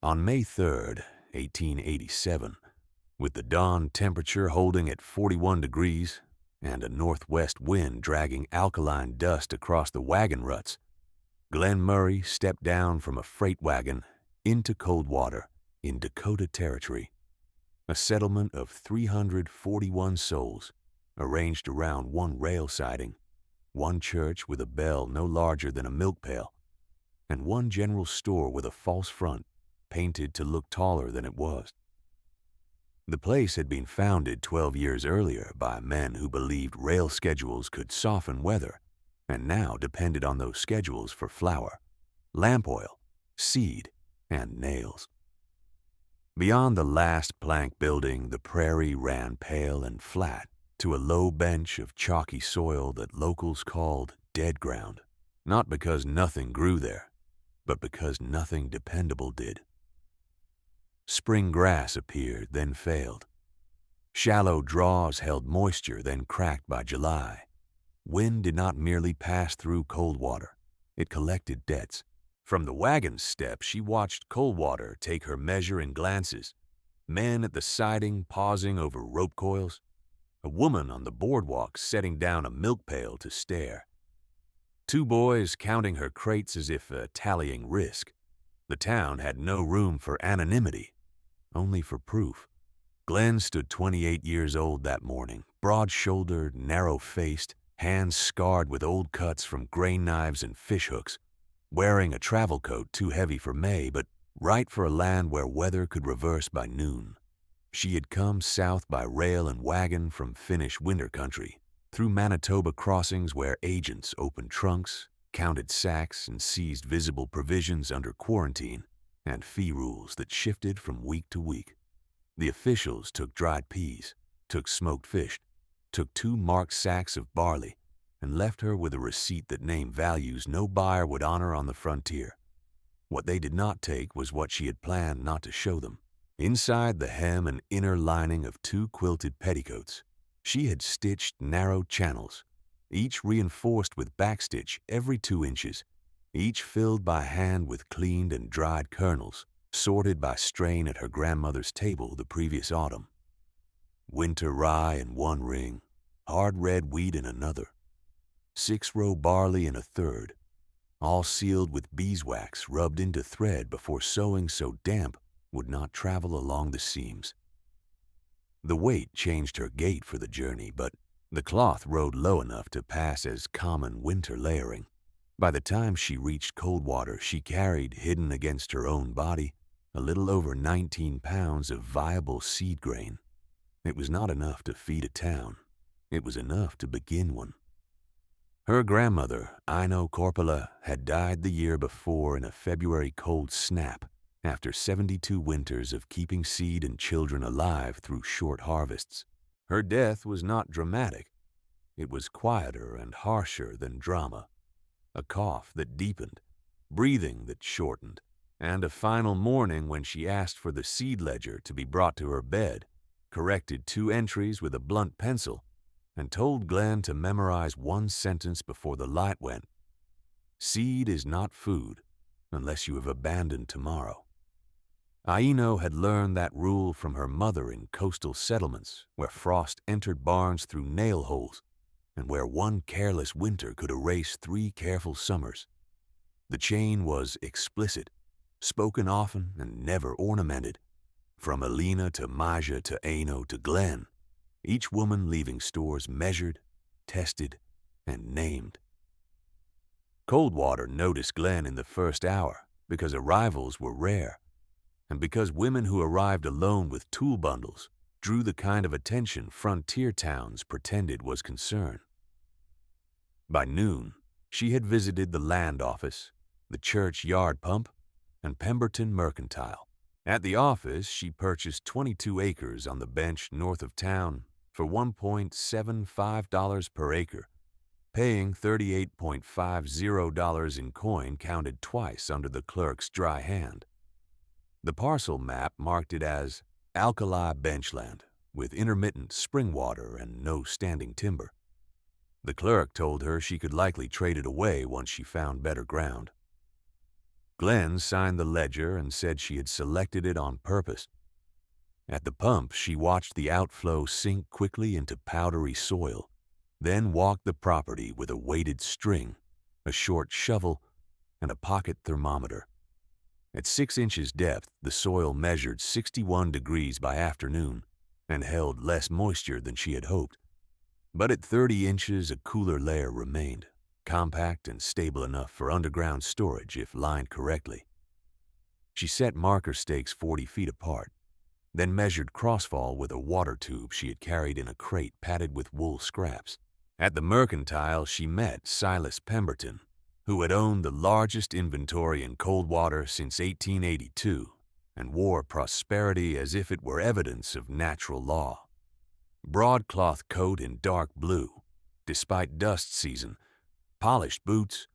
On May 3rd, 1887, with the dawn temperature holding at 41 degrees and a northwest wind dragging alkaline dust across the wagon ruts, Glenn Murray stepped down from a freight wagon into Coldwater in Dakota Territory, a settlement of 341 souls arranged around one rail siding, one church with a bell no larger than a milk pail, and one general store with a false front painted to look taller than it was. The place had been founded 12 years earlier by men who believed rail schedules could soften weather, and now depended on those schedules for flour, lamp oil, seed, and nails. Beyond the last plank building, the prairie ran pale and flat to a low bench of chalky soil that locals called dead ground, not because nothing grew there, but because nothing dependable did. Spring grass appeared, then failed. Shallow draws held moisture, then cracked by July. Wind did not merely pass through Coldwater, it collected debts. From the wagon step, she watched Coldwater take her measure in glances. Men at the siding pausing over rope coils. A woman on the boardwalk setting down a milk pail to stare. Two boys counting her crates as if tallying risk. The town had no room for anonymity, only for proof. Glenn stood 28 years old that morning, broad-shouldered, narrow-faced, hands scarred with old cuts from grain knives and fish hooks, wearing a travel coat too heavy for May, but right for a land where weather could reverse by noon. She had come south by rail and wagon from Finnish winter country, through Manitoba crossings where agents opened trunks, counted sacks, and seized visible provisions under quarantine and fee rules that shifted from week to week. The officials took dried peas, took smoked fish, took 2 marked sacks of barley, and left her with a receipt that named values no buyer would honor on the frontier. What they did not take was what she had planned not to show them. Inside the hem and inner lining of 2 quilted petticoats, she had stitched narrow channels, each reinforced with backstitch every 2 inches, each filled by hand with cleaned and dried kernels, sorted by strain at her grandmother's table the previous autumn. Winter rye in one ring, hard red wheat in another, 6-row barley in a third, all sealed with beeswax rubbed into thread before sewing so damp would not travel along the seams. The weight changed her gait for the journey, but the cloth rode low enough to pass as common winter layering. By the time she reached Coldwater, she carried, hidden against her own body, a little over 19 pounds of viable seed grain. It was not enough to feed a town. It was enough to begin one. Her grandmother, Ino Corpola, had died the year before in a February cold snap after 72 winters of keeping seed and children alive through short harvests. Her death was not dramatic. It was quieter and harsher than drama. A cough that deepened, breathing that shortened, and a final morning when she asked for the seed ledger to be brought to her bed, corrected 2 entries with a blunt pencil, and told Glenn to memorize 1 sentence before the light went. Seed is not food unless you have abandoned tomorrow. Aino had learned that rule from her mother in coastal settlements where frost entered barns through nail holes and where 1 careless winter could erase 3 careful summers. The chain was explicit, spoken often and never ornamented. From Alina to Maja to Aino to Glenn, each woman leaving stores measured, tested, and named. Coldwater noticed Glenn in the first hour because arrivals were rare, and because women who arrived alone with tool bundles drew the kind of attention frontier towns pretended was concern. By noon, she had visited the land office, the church yard pump, and Pemberton Mercantile. At the office, she purchased 22 acres on the bench north of town for $1.75 per acre, paying $38.50 in coin counted twice under the clerk's dry hand. The parcel map marked it as alkali benchland with intermittent spring water and no standing timber. The clerk told her she could likely trade it away once she found better ground. Glenn signed the ledger and said she had selected it on purpose. At the pump, she watched the outflow sink quickly into powdery soil, then walked the property with a weighted string, a short shovel, and a pocket thermometer. At 6 inches depth, the soil measured 61 degrees by afternoon and held less moisture than she had hoped. But at 30 inches, a cooler layer remained, compact and stable enough for underground storage if lined correctly. She set marker stakes 40 feet apart, then measured crossfall with a water tube she had carried in a crate padded with wool scraps. At the Mercantile, she met Silas Pemberton, who had owned the largest inventory in Coldwater since 1882 and wore prosperity as if it were evidence of natural law. Broadcloth coat in dark blue, despite dust season, polished boots,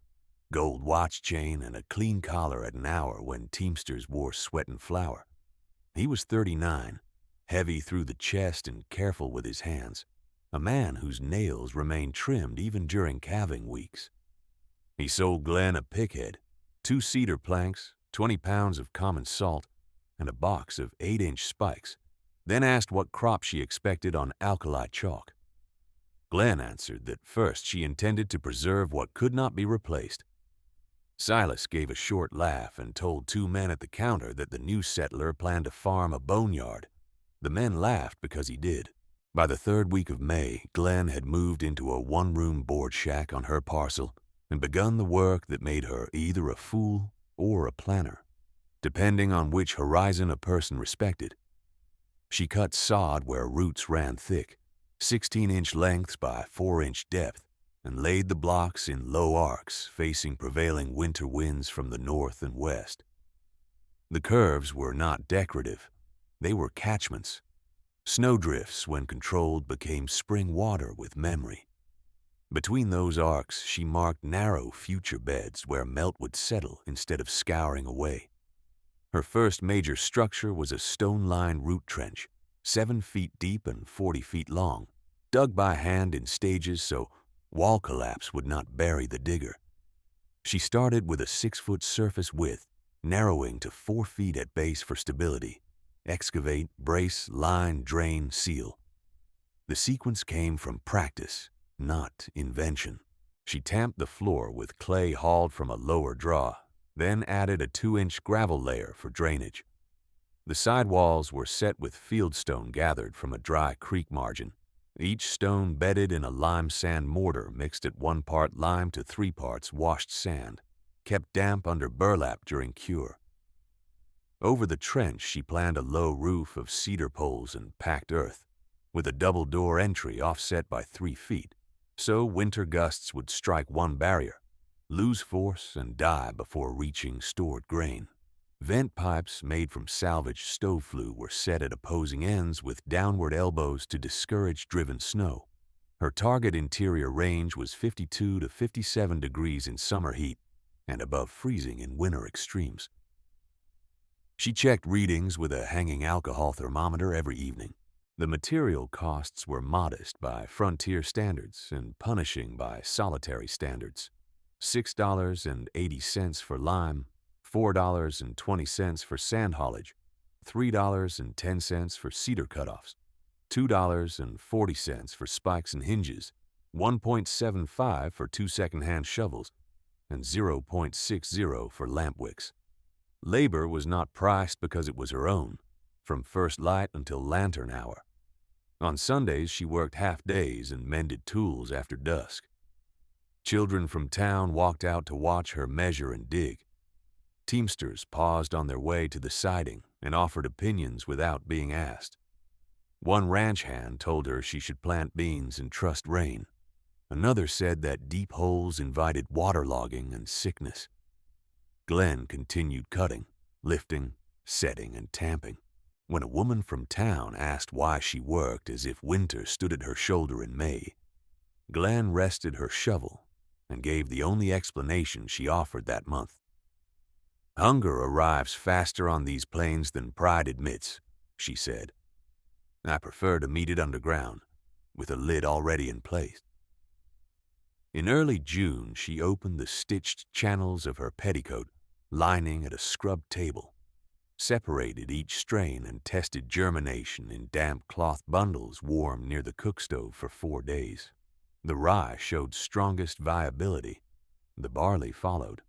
gold watch chain, and a clean collar at an hour when teamsters wore sweat and flour. He was 39, heavy through the chest and careful with his hands, a man whose nails remained trimmed even during calving weeks. He sold Glenn a pickhead, 2 cedar planks, 20 pounds of common salt, and a box of 8-inch spikes, then asked what crop she expected on alkali chalk. Glenn answered that first she intended to preserve what could not be replaced. Silas gave a short laugh and told 2 men at the counter that the new settler planned to farm a boneyard. The men laughed because he did. By the 3rd week of May, Glenn had moved into a 1-room board shack on her parcel and begun the work that made her either a fool or a planner, depending on which horizon a person respected. She cut sod where roots ran thick, 16-inch lengths by 4-inch depth, and laid the blocks in low arcs facing prevailing winter winds from the north and west. The curves were not decorative. They were catchments. Snowdrifts, when controlled, became spring water with memory. Between those arcs, she marked narrow future beds where melt would settle instead of scouring away. Her first major structure was a stone-lined root trench, 7 feet deep and 40 feet long, dug by hand in stages so wall collapse would not bury the digger. She started with a 6-foot surface width, narrowing to 4 feet at base for stability. Excavate, brace, line, drain, seal. The sequence came from practice, not invention. She tamped the floor with clay hauled from a lower draw, then added a 2-inch gravel layer for drainage. The sidewalls were set with fieldstone gathered from a dry creek margin, each stone bedded in a lime sand mortar mixed at 1 part lime to 3 parts washed sand, kept damp under burlap during cure. Over the trench, she planned a low roof of cedar poles and packed earth, with a double-door entry offset by 3 feet, so winter gusts would strike one barrier, lose force, and die before reaching stored grain. Vent pipes made from salvaged stove flue were set at opposing ends with downward elbows to discourage driven snow. Her target interior range was 52 to 57 degrees in summer heat and above freezing in winter extremes. She checked readings with a hanging alcohol thermometer every evening. The material costs were modest by frontier standards and punishing by solitary standards. $6.80 for lime, $4.20 for sand haulage, $3.10 for cedar cutoffs, $2.40 for spikes and hinges, $1.75 for 2 second-hand shovels, and $0.60 for lamp wicks. Labor was not priced because it was her own, from first light until lantern hour. On Sundays, she worked half days and mended tools after dusk. Children from town walked out to watch her measure and dig. Teamsters paused on their way to the siding and offered opinions without being asked. One ranch hand told her she should plant beans and trust rain. Another said that deep holes invited waterlogging and sickness. Glenn continued cutting, lifting, setting, and tamping. When a woman from town asked why she worked as if winter stood at her shoulder in May, Glenn rested her shovel and gave the only explanation she offered that month. "Hunger arrives faster on these plains than pride admits," she said. "I prefer to meet it underground, with a lid already in place." In early June, she opened the stitched channels of her petticoat, lining at a scrubbed table, separated each strain and tested germination in damp cloth bundles warmed near the cook stove for 4 days. The rye showed strongest viability. The barley followed.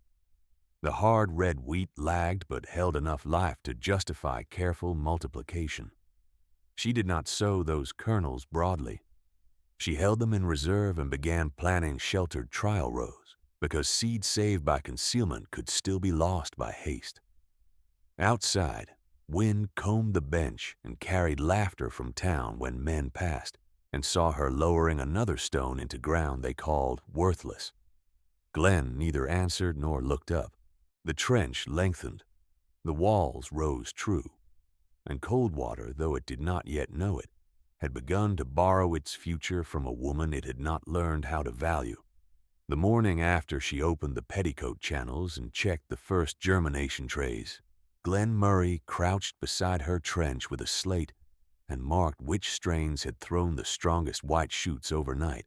The hard red wheat lagged but held enough life to justify careful multiplication. She did not sow those kernels broadly. She held them in reserve and began planting sheltered trial rows, because seed saved by concealment could still be lost by haste. Outside, wind combed the bench and carried laughter from town when men passed and saw her lowering another stone into ground they called worthless. Glenn neither answered nor looked up. The trench lengthened. The walls rose true. And Coldwater, though it did not yet know it, had begun to borrow its future from a woman it had not learned how to value. The morning after she opened the petticoat channels and checked the first germination trays, Glenn Murray crouched beside her trench with a slate and marked which strains had thrown the strongest white shoots overnight.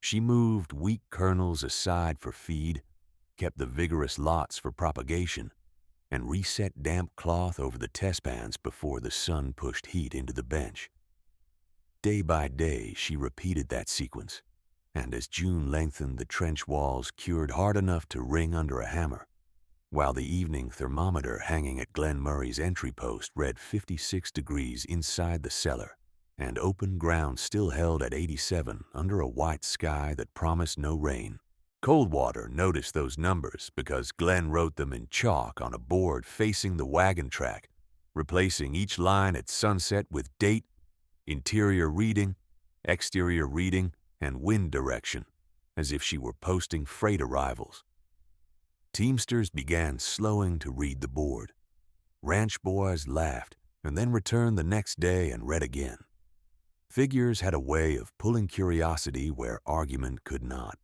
She moved weak kernels aside for feed, kept the vigorous lots for propagation, and reset damp cloth over the test pans before the sun pushed heat into the bench. Day by day, she repeated that sequence, and as June lengthened, the trench walls cured hard enough to ring under a hammer, while the evening thermometer hanging at Glenn Murray's entry post read 56 degrees inside the cellar, and open ground still held at 87 under a white sky that promised no rain. Coldwater noticed those numbers because Glenn wrote them in chalk on a board facing the wagon track, replacing each line at sunset with date, interior reading, exterior reading, and wind direction, as if she were posting freight arrivals. Teamsters began slowing to read the board. Ranch boys laughed and then returned the next day and read again. Figures had a way of pulling curiosity where argument could not.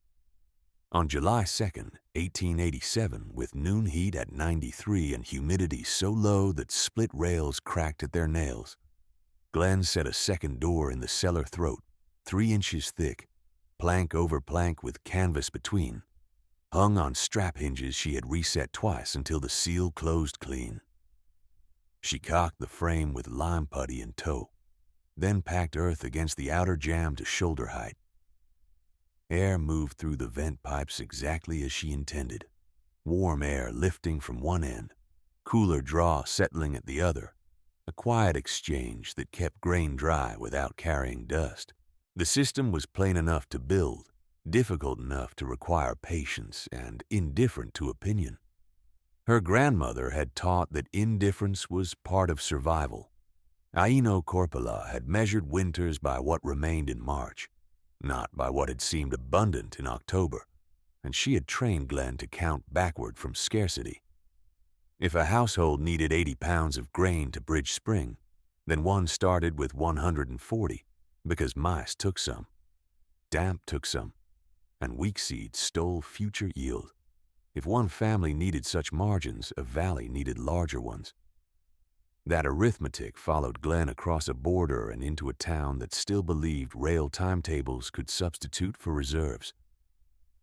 On July 2nd, 1887, with noon heat at 93 and humidity so low that split rails cracked at their nails, Glenn set a second door in the cellar throat, 3 inches thick, plank over plank with canvas between, hung on strap hinges she had reset twice until the seal closed clean. She caulked the frame with lime putty in tow, then packed earth against the outer jamb to shoulder height. Air moved through the vent pipes exactly as she intended, warm air lifting from one end, cooler draw settling at the other, a quiet exchange that kept grain dry without carrying dust. The system was plain enough to build, difficult enough to require patience, and indifferent to opinion. Her grandmother had taught that indifference was part of survival. Aino Corpola had measured winters by what remained in March, not by what had seemed abundant in October, and she had trained Glenn to count backward from scarcity. If a household needed 80 pounds of grain to bridge spring, then one started with 140, because mice took some, damp took some, and weak seed stole future yield. If one family needed such margins, a valley needed larger ones. That arithmetic followed Glenn across a border and into a town that still believed rail timetables could substitute for reserves.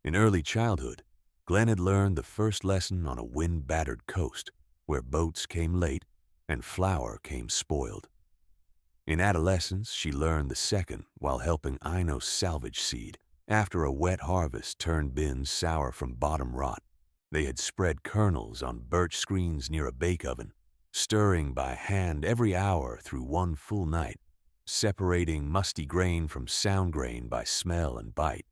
In early childhood, Glenn had learned the first lesson on a wind-battered coast, where boats came late and flour came spoiled. In adolescence, she learned the second while helping Aino salvage seed after a wet harvest turned bins sour from bottom rot. They had spread kernels on birch screens near a bake oven, stirring by hand every hour through one full night, separating musty grain from sound grain by smell and bite.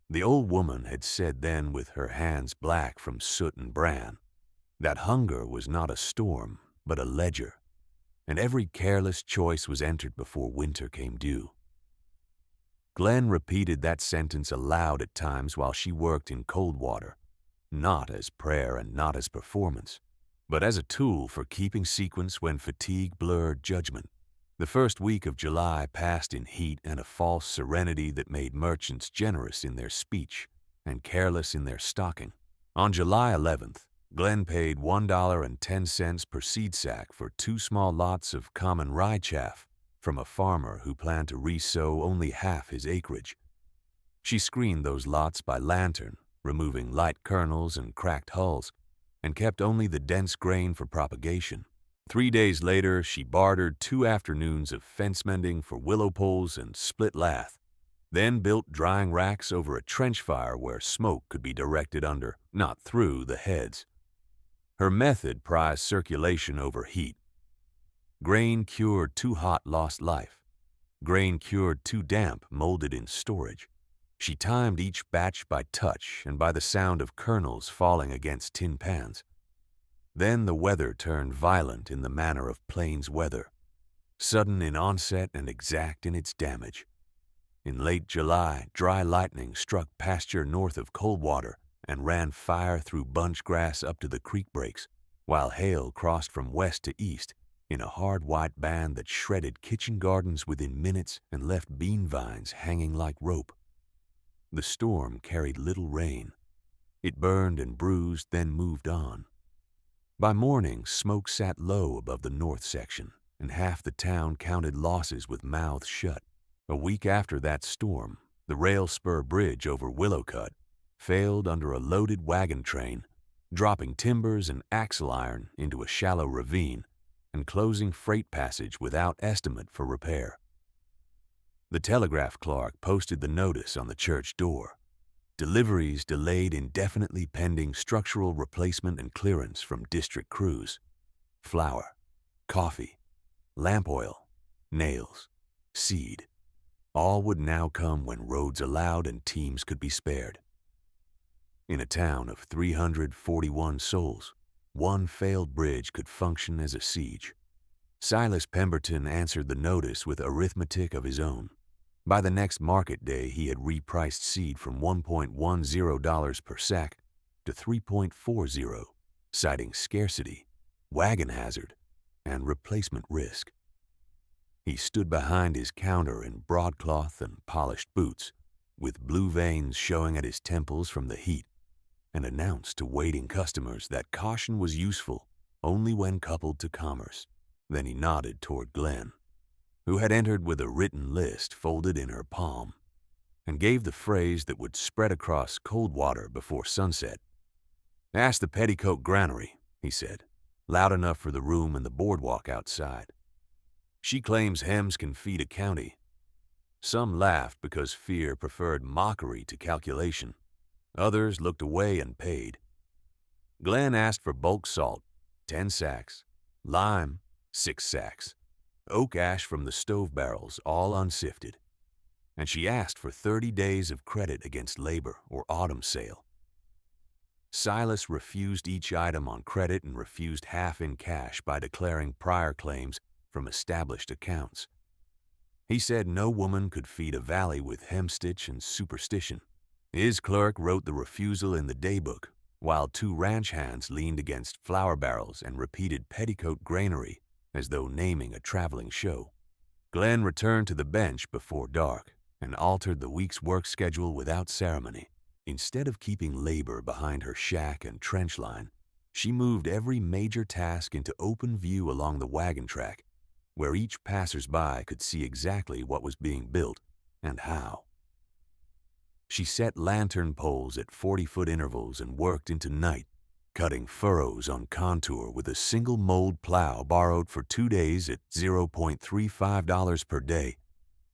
The old woman had said then, with her hands black from soot and bran, that hunger was not a storm, but a ledger, and every careless choice was entered before winter came due. Glenn repeated that sentence aloud at times while she worked in Coldwater, not as prayer and not as performance, but as a tool for keeping sequence when fatigue blurred judgment. The first week of July passed in heat and a false serenity that made merchants generous in their speech and careless in their stocking. On July 11th, Glenn paid $1.10 per seed sack for 2 small lots of common rye chaff from a farmer who planned to resow only half his acreage. She screened those lots by lantern, removing light kernels and cracked hulls, and kept only the dense grain for propagation. 3 days later, she bartered 2 afternoons of fence mending for willow poles and split lath, then built drying racks over a trench fire where smoke could be directed under, not through, the heads. Her method prized circulation over heat. Grain cured too hot lost life. Grain cured too damp molded in storage. She timed each batch by touch and by the sound of kernels falling against tin pans. Then the weather turned violent in the manner of plains weather, sudden in onset and exact in its damage. In late July, dry lightning struck pasture north of Coldwater and ran fire through bunch grass up to the creek breaks, while hail crossed from west to east in a hard white band that shredded kitchen gardens within minutes and left bean vines hanging like rope. The storm carried little rain. It burned and bruised, then moved on. By morning, smoke sat low above the north section, and half the town counted losses with mouths shut. A week after that storm, the rail spur bridge over Willowcut failed under a loaded wagon train, dropping timbers and axle iron into a shallow ravine and closing freight passage without estimate for repair. The telegraph clerk posted the notice on the church door. Deliveries delayed indefinitely pending structural replacement and clearance from district crews. Flour, coffee, lamp oil, nails, seed. All would now come when roads allowed and teams could be spared. In a town of 341 souls, one failed bridge could function as a siege. Silas Pemberton answered the notice with arithmetic of his own. By the next market day, he had repriced seed from $1.10 per sack to $3.40, citing scarcity, wagon hazard, and replacement risk. He stood behind his counter in broadcloth and polished boots, with blue veins showing at his temples from the heat, and announced to waiting customers that caution was useful only when coupled to commerce. Then he nodded toward Glenn, who had entered with a written list folded in her palm, and gave the phrase that would spread across Coldwater before sunset. "Ask the Petticoat granary," he said, loud enough for the room and the boardwalk outside. "She claims hems can feed a county." Some laughed because fear preferred mockery to calculation. Others looked away and paid. Glenn asked for bulk salt, 10 sacks, lime, 6 sacks, oak ash from the stove barrels, all unsifted. And she asked for 30 days of credit against labor or autumn sale. Silas refused each item on credit and refused half in cash by declaring prior claims from established accounts. He said no woman could feed a valley with hemstitch and superstition. His clerk wrote the refusal in the daybook, while 2 ranch hands leaned against flour barrels and repeated Petticoat granary as though naming a traveling show. Glenn returned to the bench before dark and altered the week's work schedule without ceremony. Instead of keeping labor behind her shack and trench line, she moved every major task into open view along the wagon track, where each passersby could see exactly what was being built and how. She set lantern poles at 40-foot intervals and worked into night, cutting furrows on contour with a single mold plow borrowed for 2 days at $0.35 per day,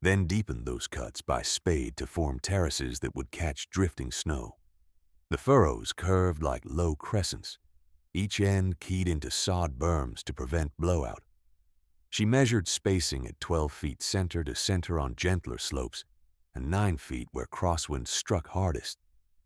then deepened those cuts by spade to form terraces that would catch drifting snow. The furrows curved like low crescents, each end keyed into sod berms to prevent blowout. She measured spacing at 12 feet center to center on gentler slopes and 9 feet where crosswinds struck hardest.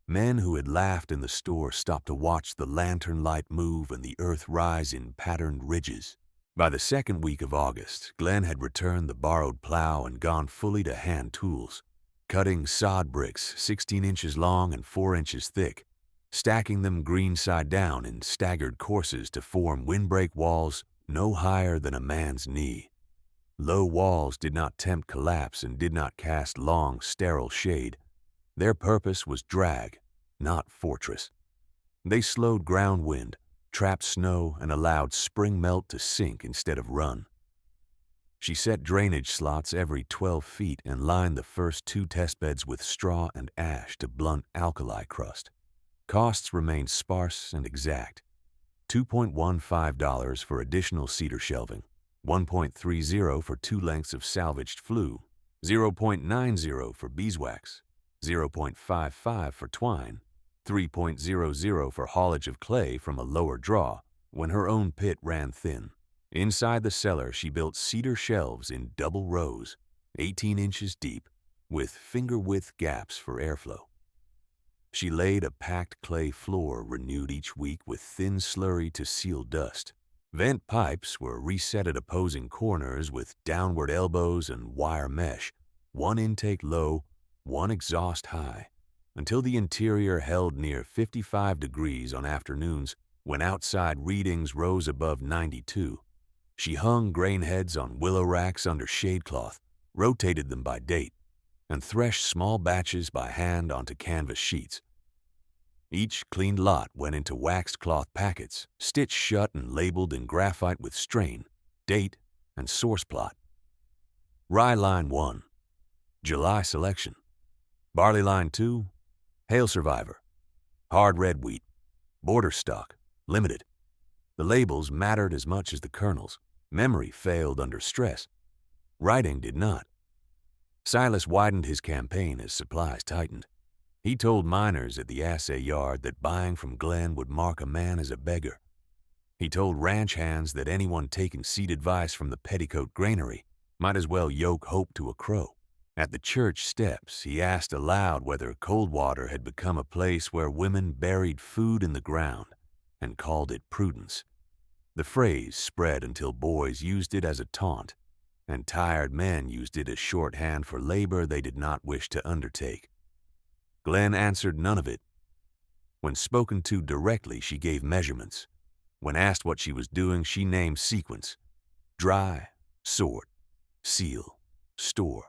Men who had laughed in the store stopped to watch the lantern light move and the earth rise in patterned ridges. By the second week of August, Glenn had returned the borrowed plow and gone fully to hand tools, cutting sod bricks 16 inches long and 4 inches thick, stacking them green side down in staggered courses to form windbreak walls no higher than a man's knee. Low walls did not tempt collapse and did not cast long, sterile shade. Their purpose was drag, not fortress. They slowed ground wind, trapped snow, and allowed spring melt to sink instead of run. She set drainage slots every 12 feet and lined the first 2 test beds with straw and ash to blunt alkali crust. Costs remained sparse and exact. $2.15 for additional cedar shelving, $1.30 for 2 lengths of salvaged flue, $0.90 for beeswax, $0.55 for twine, $3.00 for haulage of clay from a lower draw when her own pit ran thin. Inside the cellar, she built cedar shelves in double rows, 18 inches deep, with finger-width gaps for airflow. She laid a packed clay floor renewed each week with thin slurry to seal dust. Vent pipes were reset at opposing corners with downward elbows and wire mesh, one intake low, one exhaust high, until the interior held near 55 degrees on afternoons when outside readings rose above 92. She hung grain heads on willow racks under shade cloth, rotated them by date, and threshed small batches by hand onto canvas sheets. Each cleaned lot went into waxed cloth packets, stitched shut and labeled in graphite with strain, date, and source plot. Rye line 1, July selection. Barley line 2, hail survivor. Hard red wheat, border stock, limited. The labels mattered as much as the kernels. Memory failed under stress. Writing did not. Silas widened his campaign as supplies tightened. He told miners at the assay yard that buying from Glenn would mark a man as a beggar. He told ranch hands that anyone taking seed advice from the Petticoat granary might as well yoke hope to a crow. At the church steps, he asked aloud whether Coldwater had become a place where women buried food in the ground and called it prudence. The phrase spread until boys used it as a taunt, and tired men used it as shorthand for labor they did not wish to undertake. Glenn answered none of it. When spoken to directly, she gave measurements. When asked what she was doing, she named sequence: dry, sort, seal, store,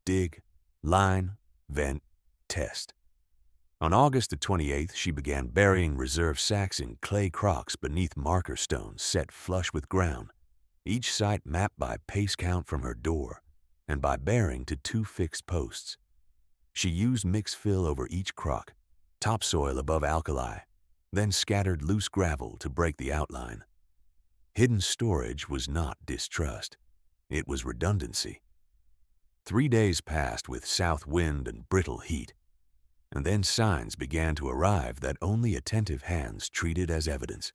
dig, line, vent, test. On August the 28th, she began burying reserve sacks in clay crocks beneath marker stones set flush with ground, each site mapped by pace count from her door and by bearing to 2 fixed posts. She used mixed fill over each crock, topsoil above alkali, then scattered loose gravel to break the outline. Hidden storage was not distrust. It was redundancy. 3 days passed with south wind and brittle heat, and then signs began to arrive that only attentive hands treated as evidence.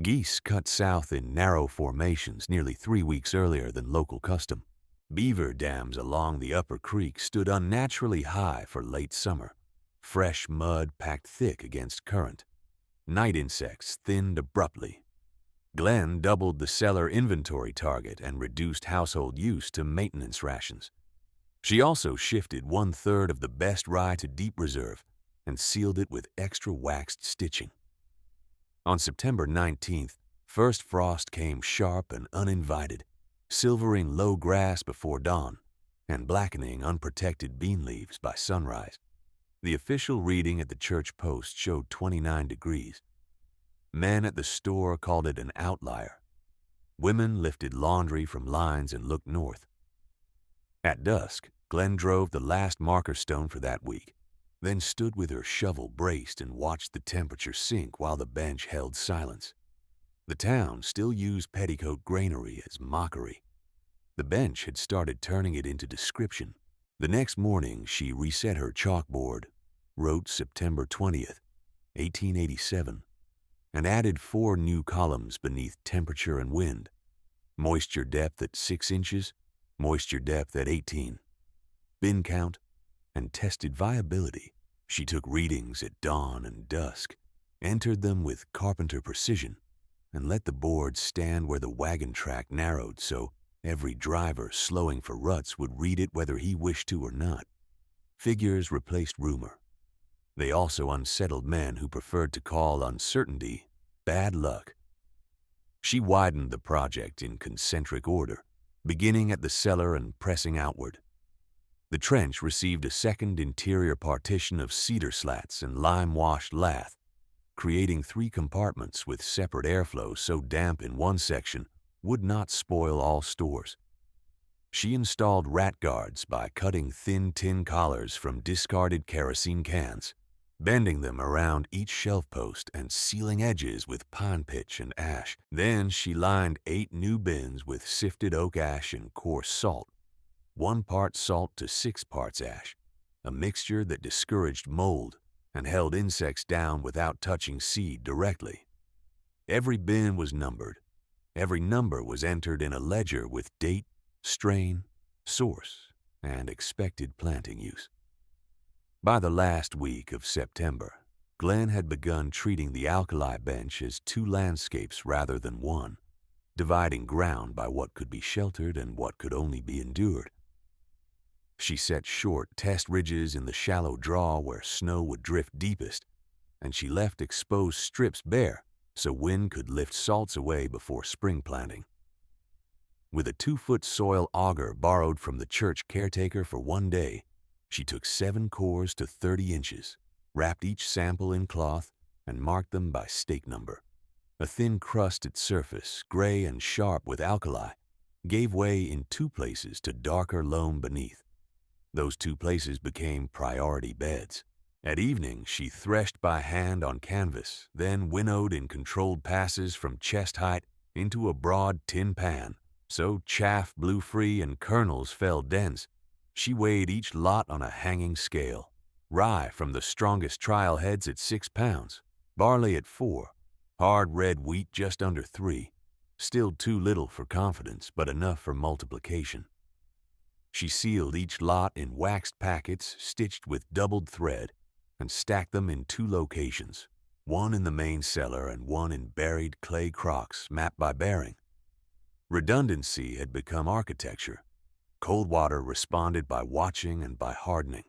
Geese cut south in narrow formations nearly 3 weeks earlier than local custom. Beaver dams along the upper creek stood unnaturally high for late summer, fresh mud packed thick against current. Night insects thinned abruptly. Glenn doubled the cellar inventory target and reduced household use to maintenance rations. She also shifted 1/3 of the best rye to deep reserve and sealed it with extra waxed stitching. On September 19th, first frost came sharp and uninvited, silvering low grass before dawn and blackening unprotected bean leaves by sunrise. The official reading at the church post showed 29 degrees. Men at the store called it an outlier. Women lifted laundry from lines and looked north. At dusk, Glenn drove the last marker stone for that week, then stood with her shovel braced and watched the temperature sink while the bench held silence. The town still used Petticoat granary as mockery. The bench had started turning it into description. The next morning, she reset her chalkboard, wrote September 20th, 1887, and added 4 new columns beneath temperature and wind: moisture depth at 6 inches, moisture depth at 18, bin count, and tested viability. She took readings at dawn and dusk, entered them with carpenter precision, and let the board stand where the wagon track narrowed so every driver slowing for ruts would read it whether he wished to or not. Figures replaced rumor. They also unsettled men who preferred to call uncertainty bad luck. She widened the project in concentric order, beginning at the cellar and pressing outward. The trench received a second interior partition of cedar slats and lime-washed lath, creating 3 compartments with separate airflow so damp in one section would not spoil all stores. She installed rat guards by cutting thin tin collars from discarded kerosene cans. bending them around each shelf post and sealing edges with pine pitch and ash. Then she lined 8 new bins with sifted oak ash and coarse salt, 1 part salt to 6 parts ash, a mixture that discouraged mold and held insects down without touching seed directly. Every bin was numbered. Every number was entered in a ledger with date, strain, source, and expected planting use. By the last week of September, Glenn had begun treating the alkali bench as 2 landscapes rather than one, dividing ground by what could be sheltered and what could only be endured. She set short test ridges in the shallow draw where snow would drift deepest, and she left exposed strips bare so wind could lift salts away before spring planting. With a 2-foot soil auger borrowed from the church caretaker for 1 day, she took 7 cores to 30 inches, wrapped each sample in cloth, and marked them by stake number. A thin crusted surface, gray and sharp with alkali, gave way in 2 places to darker loam beneath. Those 2 places became priority beds. At evening, she threshed by hand on canvas, then winnowed in controlled passes from chest height into a broad tin pan, so chaff blew free and kernels fell dense. She weighed each lot on a hanging scale. Rye from the strongest trial heads at 6 pounds, barley at 4, hard red wheat just under 3, still too little for confidence, but enough for multiplication. She sealed each lot in waxed packets stitched with doubled thread and stacked them in 2 locations, one in the main cellar and one in buried clay crocks mapped by bearing. Redundancy had become architecture. Coldwater responded by watching and by hardening.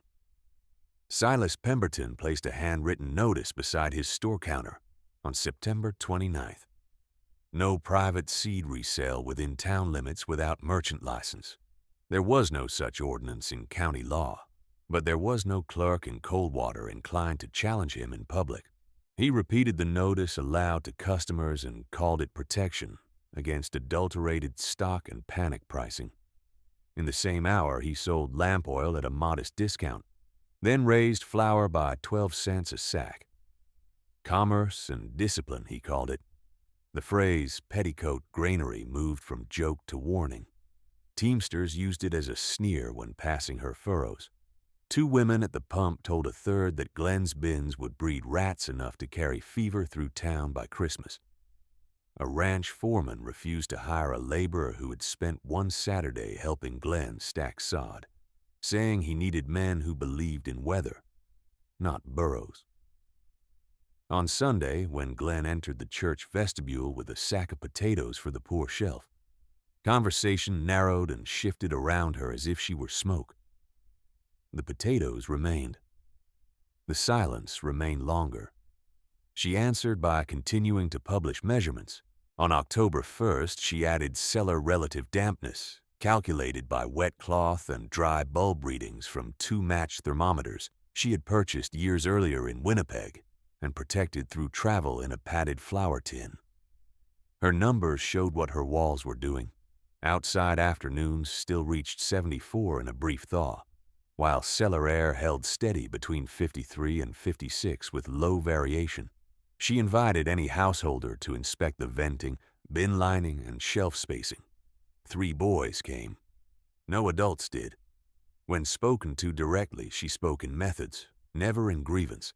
Silas Pemberton placed a handwritten notice beside his store counter on September 29th. No private seed resale within town limits without merchant license. There was no such ordinance in county law, but there was no clerk in Coldwater inclined to challenge him in public. He repeated the notice aloud to customers and called it protection against adulterated stock and panic pricing. In the same hour, he sold lamp oil at a modest discount, then raised flour by 12 cents a sack. Commerce and discipline, he called it. The phrase petticoat granary moved from joke to warning. Teamsters used it as a sneer when passing her furrows. 2 women at the pump told a third that Glenn's bins would breed rats enough to carry fever through town by Christmas. A ranch foreman refused to hire a laborer who had spent 1 Saturday helping Glenn stack sod, saying he needed men who believed in weather, not burros. On Sunday, when Glenn entered the church vestibule with a sack of potatoes for the poor shelf, conversation narrowed and shifted around her as if she were smoke. The potatoes remained. The silence remained longer. She answered by continuing to publish measurements. On October 1st, she added cellar relative dampness, calculated by wet cloth and dry bulb readings from 2 matched thermometers she had purchased years earlier in Winnipeg and protected through travel in a padded flour tin. Her numbers showed what her walls were doing. Outside afternoons still reached 74 in a brief thaw, while cellar air held steady between 53 and 56 with low variation. She invited any householder to inspect the venting, bin lining, and shelf spacing. 3 boys came. No adults did. When spoken to directly, she spoke in methods, never in grievance.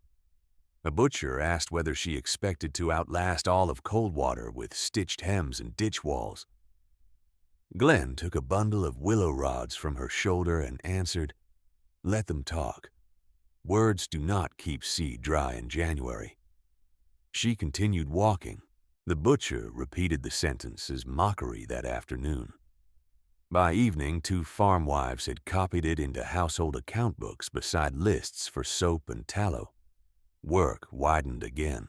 A butcher asked whether she expected to outlast all of Coldwater with stitched hems and ditch walls. Glenn took a bundle of willow rods from her shoulder and answered, "Let them talk. Words do not keep seed dry in January." She continued walking. The butcher repeated the sentence as mockery that afternoon. By evening, 2 farm wives had copied it into household account books beside lists for soap and tallow. Work widened again.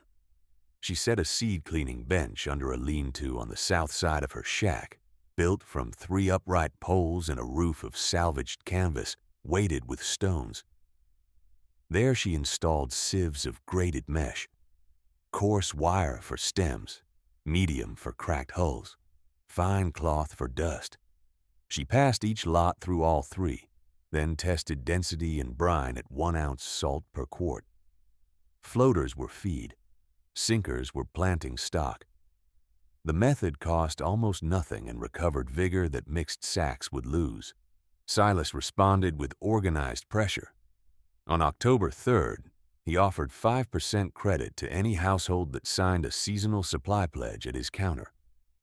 She set a seed-cleaning bench under a lean-to on the south side of her shack, built from 3 upright poles and a roof of salvaged canvas weighted with stones. There she installed sieves of grated mesh, coarse wire for stems, medium for cracked hulls, fine cloth for dust. She passed each lot through all 3, then tested density and brine at 1 ounce salt per quart. Floaters were feed. Sinkers were planting stock. The method cost almost nothing and recovered vigor that mixed sacks would lose. Silas responded with organized pressure. On October 3rd, he offered 5% credit to any household that signed a seasonal supply pledge at his counter,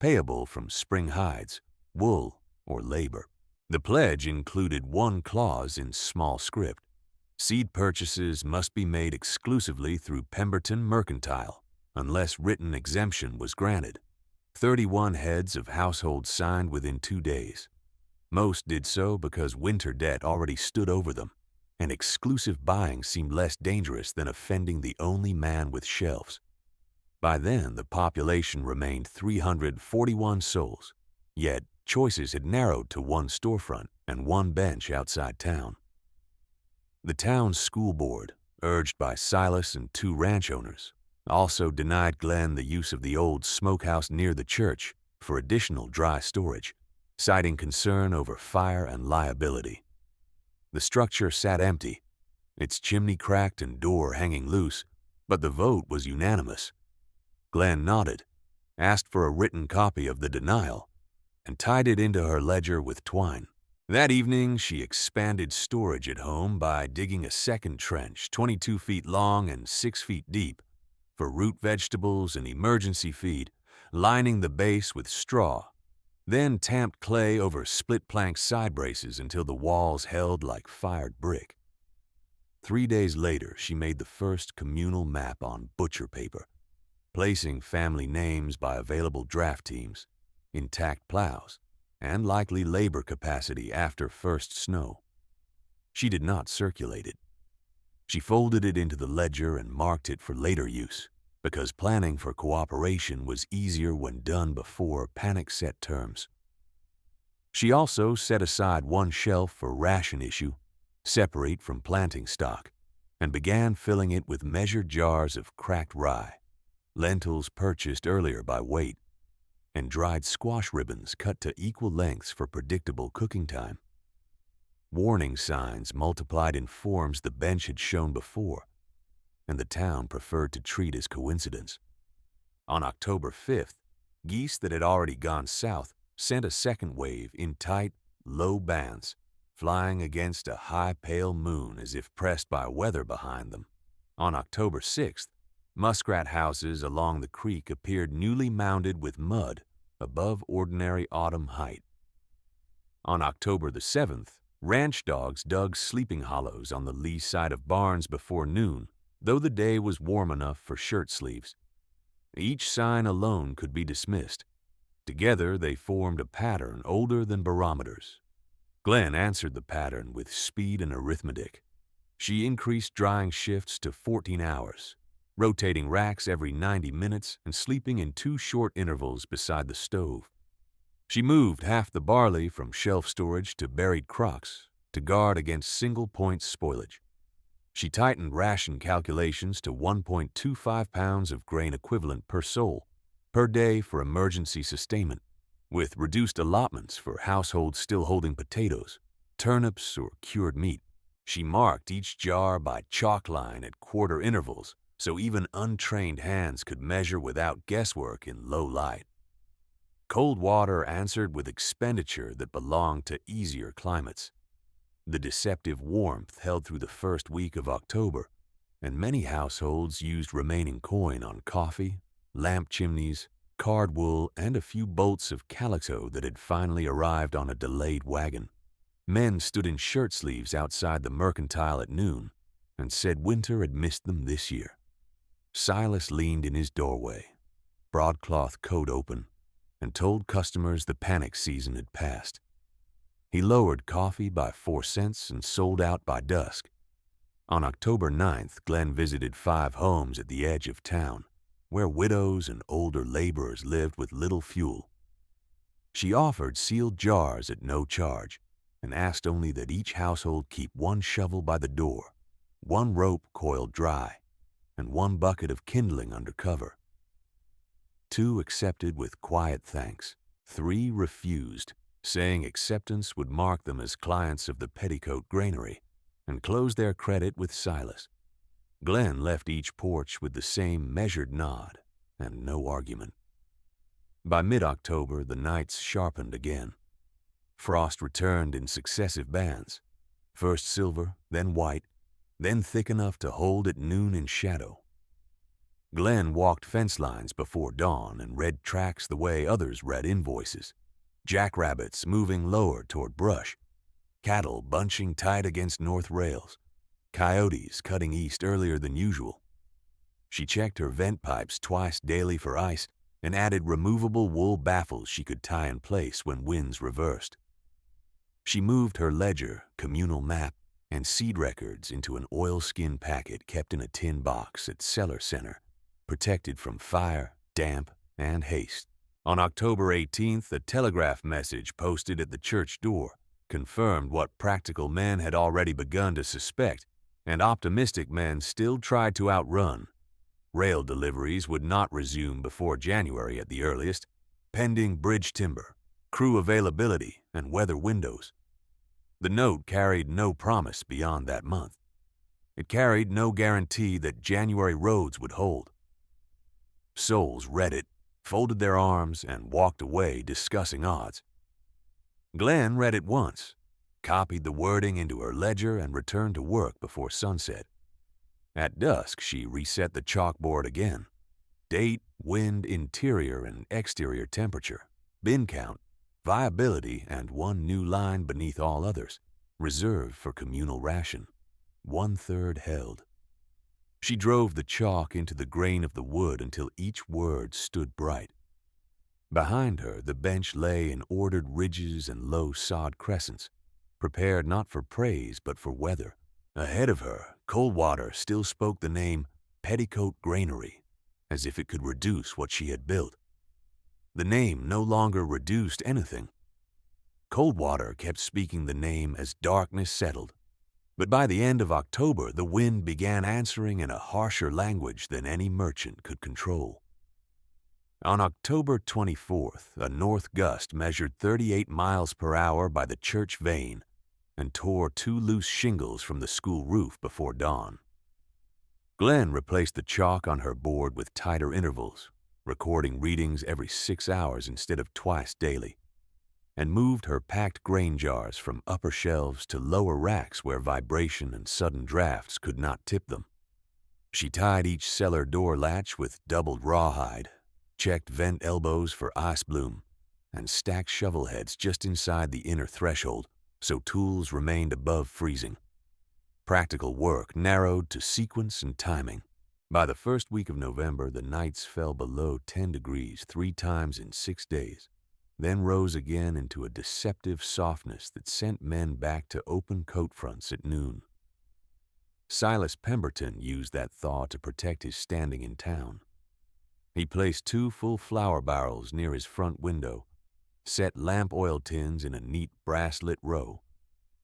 payable from spring hides, wool, or labor. The pledge included one clause in small script. Seed purchases must be made exclusively through Pemberton Mercantile, unless written exemption was granted. 31 heads of households signed within 2 days. Most did so because winter debt already stood over them, and exclusive buying seemed less dangerous than offending the only man with shelves. By then, the population remained 341 souls, yet choices had narrowed to one storefront and one bench outside town. The town's school board, urged by Silas and 2 ranch owners, also denied Glenn the use of the old smokehouse near the church for additional dry storage, citing concern over fire and liability. The structure sat empty, its chimney cracked and door hanging loose, but the vote was unanimous. Glenn nodded, asked for a written copy of the denial, and tied it into her ledger with twine. That evening, she expanded storage at home by digging a second trench 22 feet long and 6 feet deep for root vegetables and emergency feed, lining the base with straw, then tamped clay over split plank side braces until the walls held like fired brick. 3 days later, she made the first communal map on butcher paper, placing family names by available draft teams, intact plows, and likely labor capacity after first snow. She did not circulate it. She folded it into the ledger and marked it for later use, because planning for cooperation was easier when done before panic-set terms. She also set aside one shelf for ration issue, separate from planting stock, and began filling it with measured jars of cracked rye, lentils purchased earlier by weight, and dried squash ribbons cut to equal lengths for predictable cooking time. Warning signs multiplied in forms the bench had shown before, and the town preferred to treat as coincidence. On October 5th, geese that had already gone south sent a second wave in tight, low bands, flying against a high pale moon as if pressed by weather behind them. On October 6th, muskrat houses along the creek appeared newly mounded with mud above ordinary autumn height. On October the 7th, ranch dogs dug sleeping hollows on the lee side of barns before noon, though the day was warm enough for shirt sleeves. Each sign alone could be dismissed. Together they formed a pattern older than barometers. Glenn answered the pattern with speed and arithmetic. She increased drying shifts to 14 hours, rotating racks every 90 minutes and sleeping in 2 short intervals beside the stove. She moved half the barley from shelf storage to buried crocks to guard against single-point spoilage. She tightened ration calculations to 1.25 pounds of grain equivalent per soul per day for emergency sustainment, with reduced allotments for households still holding potatoes, turnips, or cured meat. She marked each jar by chalk line at quarter intervals so even untrained hands could measure without guesswork in low light. Cold water answered with expenditure that belonged to easier climates. The deceptive warmth held through the first week of October, and many households used remaining coin on coffee, lamp chimneys, card wool, and a few bolts of calico that had finally arrived on a delayed wagon. Men stood in shirt sleeves outside the mercantile at noon and said winter had missed them this year. Silas leaned in his doorway, broadcloth coat open, and told customers the panic season had passed. He lowered coffee by 4 cents and sold out by dusk. On October 9th, Glenn visited 5 homes at the edge of town, where widows and older laborers lived with little fuel. She offered sealed jars at no charge and asked only that each household keep 1 shovel by the door, 1 rope coiled dry, and 1 bucket of kindling under cover. 2 accepted with quiet thanks. 3 refused, saying acceptance would mark them as clients of the Petticoat granary and close their credit with Silas. Glenn left each porch with the same measured nod and no argument. By mid-October, the nights sharpened again. Frost returned in successive bands, first silver, then white, then thick enough to hold at noon in shadow. Glenn walked fence lines before dawn and read tracks the way others read invoices. Jackrabbits moving lower toward brush, cattle bunching tight against north rails, coyotes cutting east earlier than usual. She checked her vent pipes twice daily for ice and added removable wool baffles she could tie in place when winds reversed. She moved her ledger, communal map, and seed records into an oilskin packet kept in a tin box at Cellar Center, protected from fire, damp, and haste. On October 18th, a telegraph message posted at the church door confirmed what practical men had already begun to suspect, and optimistic men still tried to outrun. Rail deliveries would not resume before January at the earliest, pending bridge timber, crew availability, and weather windows. The note carried no promise beyond that month. It carried no guarantee that January roads would hold. Souls read it, folded their arms, and walked away discussing odds. Glenn read it once, copied the wording into her ledger, and returned to work before sunset. At dusk, she reset the chalkboard again. Date, wind, interior and exterior temperature, bin count, viability, and one new line beneath all others, reserved for communal ration. 1/3 held. She drove the chalk into the grain of the wood until each word stood bright. Behind her, the bench lay in ordered ridges and low sod crescents, prepared not for praise but for weather. Ahead of her, Coldwater still spoke the name Petticoat Granary, as if it could reduce what she had built. The name no longer reduced anything. Coldwater kept speaking the name as darkness settled. But by the end of October, the wind began answering in a harsher language than any merchant could control. On October 24th, a north gust measured 38 miles per hour by the church vane and tore 2 loose shingles from the school roof before dawn. Glenn replaced the chalk on her board with tighter intervals, recording readings every 6 hours instead of twice daily, and moved her packed grain jars from upper shelves to lower racks where vibration and sudden drafts could not tip them. She tied each cellar door latch with doubled rawhide, checked vent elbows for ice bloom, and stacked shovel heads just inside the inner threshold so tools remained above freezing. Practical work narrowed to sequence and timing. By the first week of November, the nights fell below 10 degrees 3 times in 6 days, then rose again into a deceptive softness that sent men back to open coat fronts at noon. Silas Pemberton used that thaw to protect his standing in town. He placed 2 full flour barrels near his front window, set lamp oil tins in a neat brass-lit row,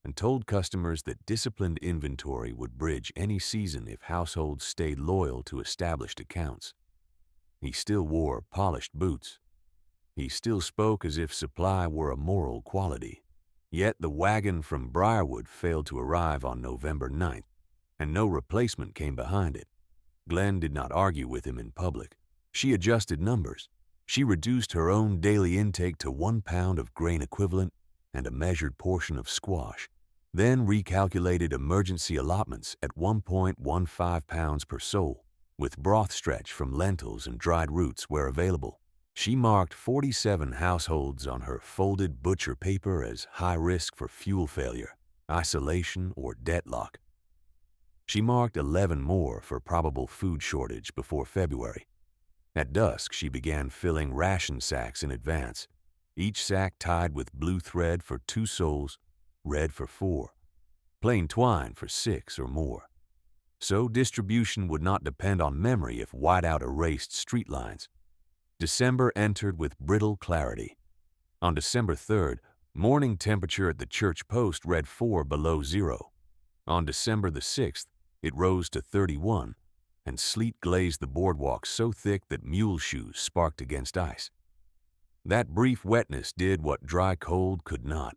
and told customers that disciplined inventory would bridge any season if households stayed loyal to established accounts. He still wore polished boots. He still spoke as if supply were a moral quality. Yet the wagon from Briarwood failed to arrive on November 9th, and no replacement came behind it. Glenn did not argue with him in public. She adjusted numbers. She reduced her own daily intake to 1 pound of grain equivalent and a measured portion of squash, then recalculated emergency allotments at 1.15 pounds per soul, with broth stretch from lentils and dried roots where available. She marked 47 households on her folded butcher paper as high risk for fuel failure, isolation, or deadlock. She marked 11 more for probable food shortage before February. At dusk, she began filling ration sacks in advance, each sack tied with blue thread for 2 souls, red for 4, plain twine for 6 or more. So distribution would not depend on memory if whiteout erased street lines. December entered with brittle clarity. On December 3rd, morning temperature at the church post read 4 below zero. On December the 6th, it rose to 31, and sleet glazed the boardwalk so thick that mule shoes sparked against ice. That brief wetness did what dry cold could not.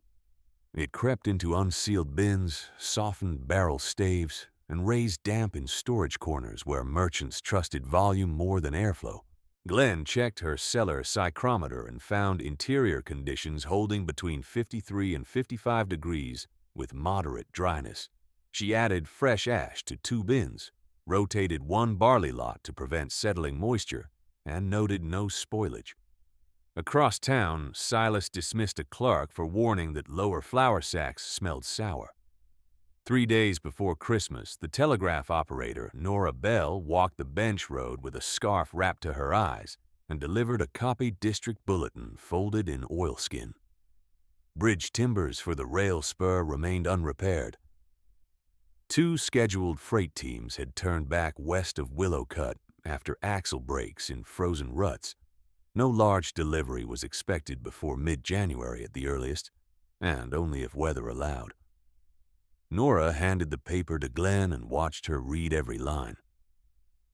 It crept into unsealed bins, softened barrel staves, and raised damp in storage corners where merchants trusted volume more than airflow. Glenn checked her cellar psychrometer and found interior conditions holding between 53 and 55 degrees with moderate dryness. She added fresh ash to 2 bins, rotated 1 barley lot to prevent settling moisture, and noted no spoilage. Across town, Silas dismissed a clerk for warning that lower flour sacks smelled sour. 3 days before Christmas, the telegraph operator, Nora Bell, walked the bench road with a scarf wrapped to her eyes and delivered a copy district bulletin folded in oilskin. Bridge timbers for the rail spur remained unrepaired. 2 scheduled freight teams had turned back west of Willow Cut after axle breaks in frozen ruts. No large delivery was expected before mid-January at the earliest, and only if weather allowed. Nora handed the paper to Glenn and watched her read every line.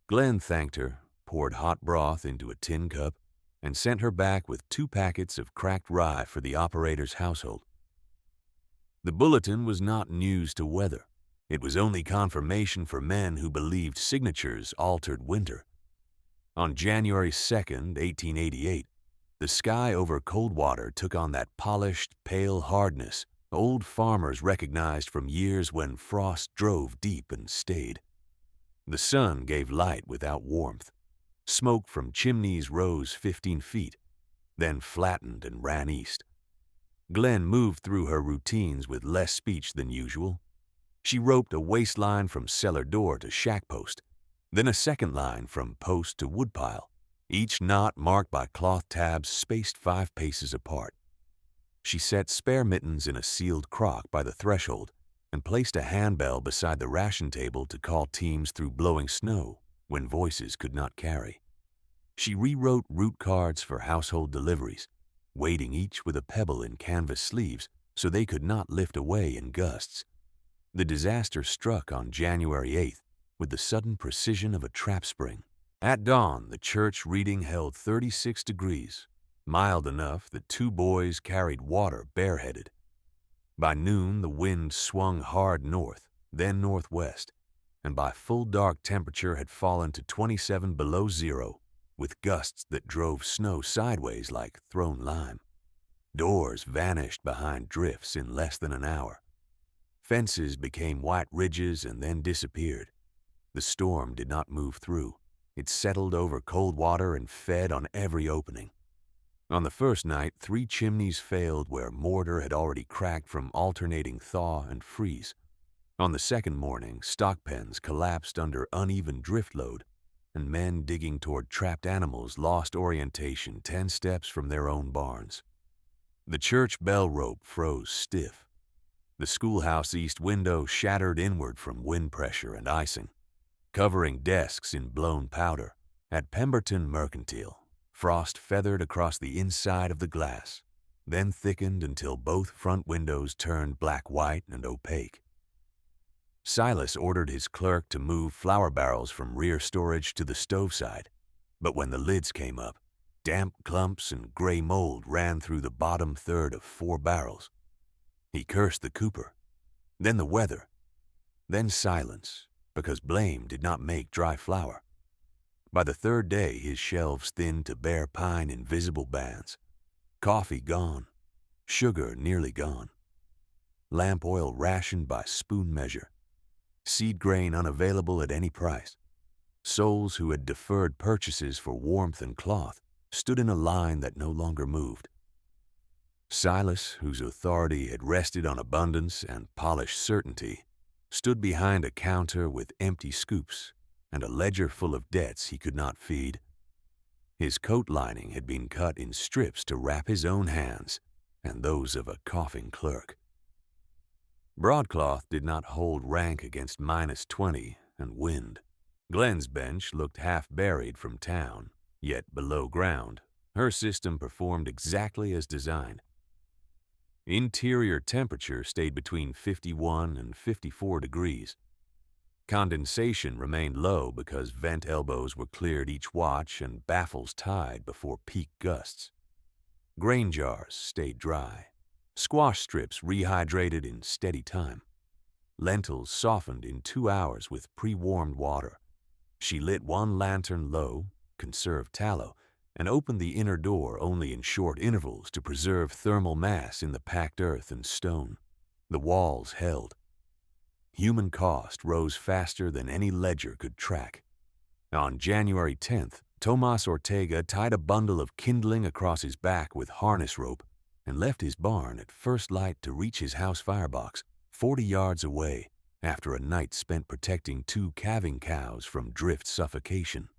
Glenn thanked her, poured hot broth into a tin cup, and sent her back with 2 packets of cracked rye for the operator's household. The bulletin was not news to weather. It was only confirmation for men who believed signatures altered winter. On January 2nd, 1888, the sky over Coldwater took on that polished, pale hardness old farmers recognized from years when frost drove deep and stayed. The sun gave light without warmth. Smoke from chimneys rose 15 feet, then flattened and ran east. Glenn moved through her routines with less speech than usual. She roped a waistline from cellar door to shack post, then a second line from post to woodpile, each knot marked by cloth tabs spaced 5 paces apart. She set spare mittens in a sealed crock by the threshold and placed a handbell beside the ration table to call teams through blowing snow when voices could not carry. She rewrote route cards for household deliveries, weighting each with a pebble in canvas sleeves so they could not lift away in gusts. The disaster struck on January 8th with the sudden precision of a trap spring. At dawn, the church reading held 36 degrees, mild enough that 2 boys carried water bareheaded. By noon, the wind swung hard north, then northwest, and by full dark temperature had fallen to 27 below zero, with gusts that drove snow sideways like thrown lime. Doors vanished behind drifts in less than an hour. Fences became white ridges and then disappeared. The storm did not move through. It settled over Coldwater and fed on every opening. On the first night, 3 chimneys failed where mortar had already cracked from alternating thaw and freeze. On the second morning, stock pens collapsed under uneven drift load, and men digging toward trapped animals lost orientation 10 steps from their own barns. The church bell rope froze stiff. The schoolhouse east window shattered inward from wind pressure and icing, covering desks in blown powder. At Pemberton Mercantile, frost feathered across the inside of the glass, then thickened until both front windows turned black-white and opaque. Silas ordered his clerk to move flour barrels from rear storage to the stove side, but when the lids came up, damp clumps and gray mold ran through the bottom third of 4 barrels. He cursed the cooper, then the weather, then silence, because blame did not make dry flour. By the 3rd day, his shelves thinned to bare pine in visible bands. Coffee gone, sugar nearly gone, lamp oil rationed by spoon measure, seed grain unavailable at any price. Souls who had deferred purchases for warmth and cloth stood in a line that no longer moved. Silas, whose authority had rested on abundance and polished certainty, stood behind a counter with empty scoops and a ledger full of debts he could not feed. His coat lining had been cut in strips to wrap his own hands and those of a coughing clerk. Broadcloth did not hold rank against -20 and wind. Glenn's bench looked half buried from town, yet below ground. Her system performed exactly as designed. Interior temperature stayed between 51 and 54 degrees. Condensation remained low because vent elbows were cleared each watch and baffles tied before peak gusts. Grain jars stayed dry. Squash strips rehydrated in steady time. lentils softened in 2 hours with pre-warmed water. She lit one lantern low, conserved tallow, and opened the inner door only in short intervals to preserve thermal mass in the packed earth and stone. The walls held. Human cost rose faster than any ledger could track. On January 10th, Tomas Ortega tied a bundle of kindling across his back with harness rope and left his barn at first light to reach his house firebox 40 yards away after a night spent protecting 2 calving cows from drift suffocation.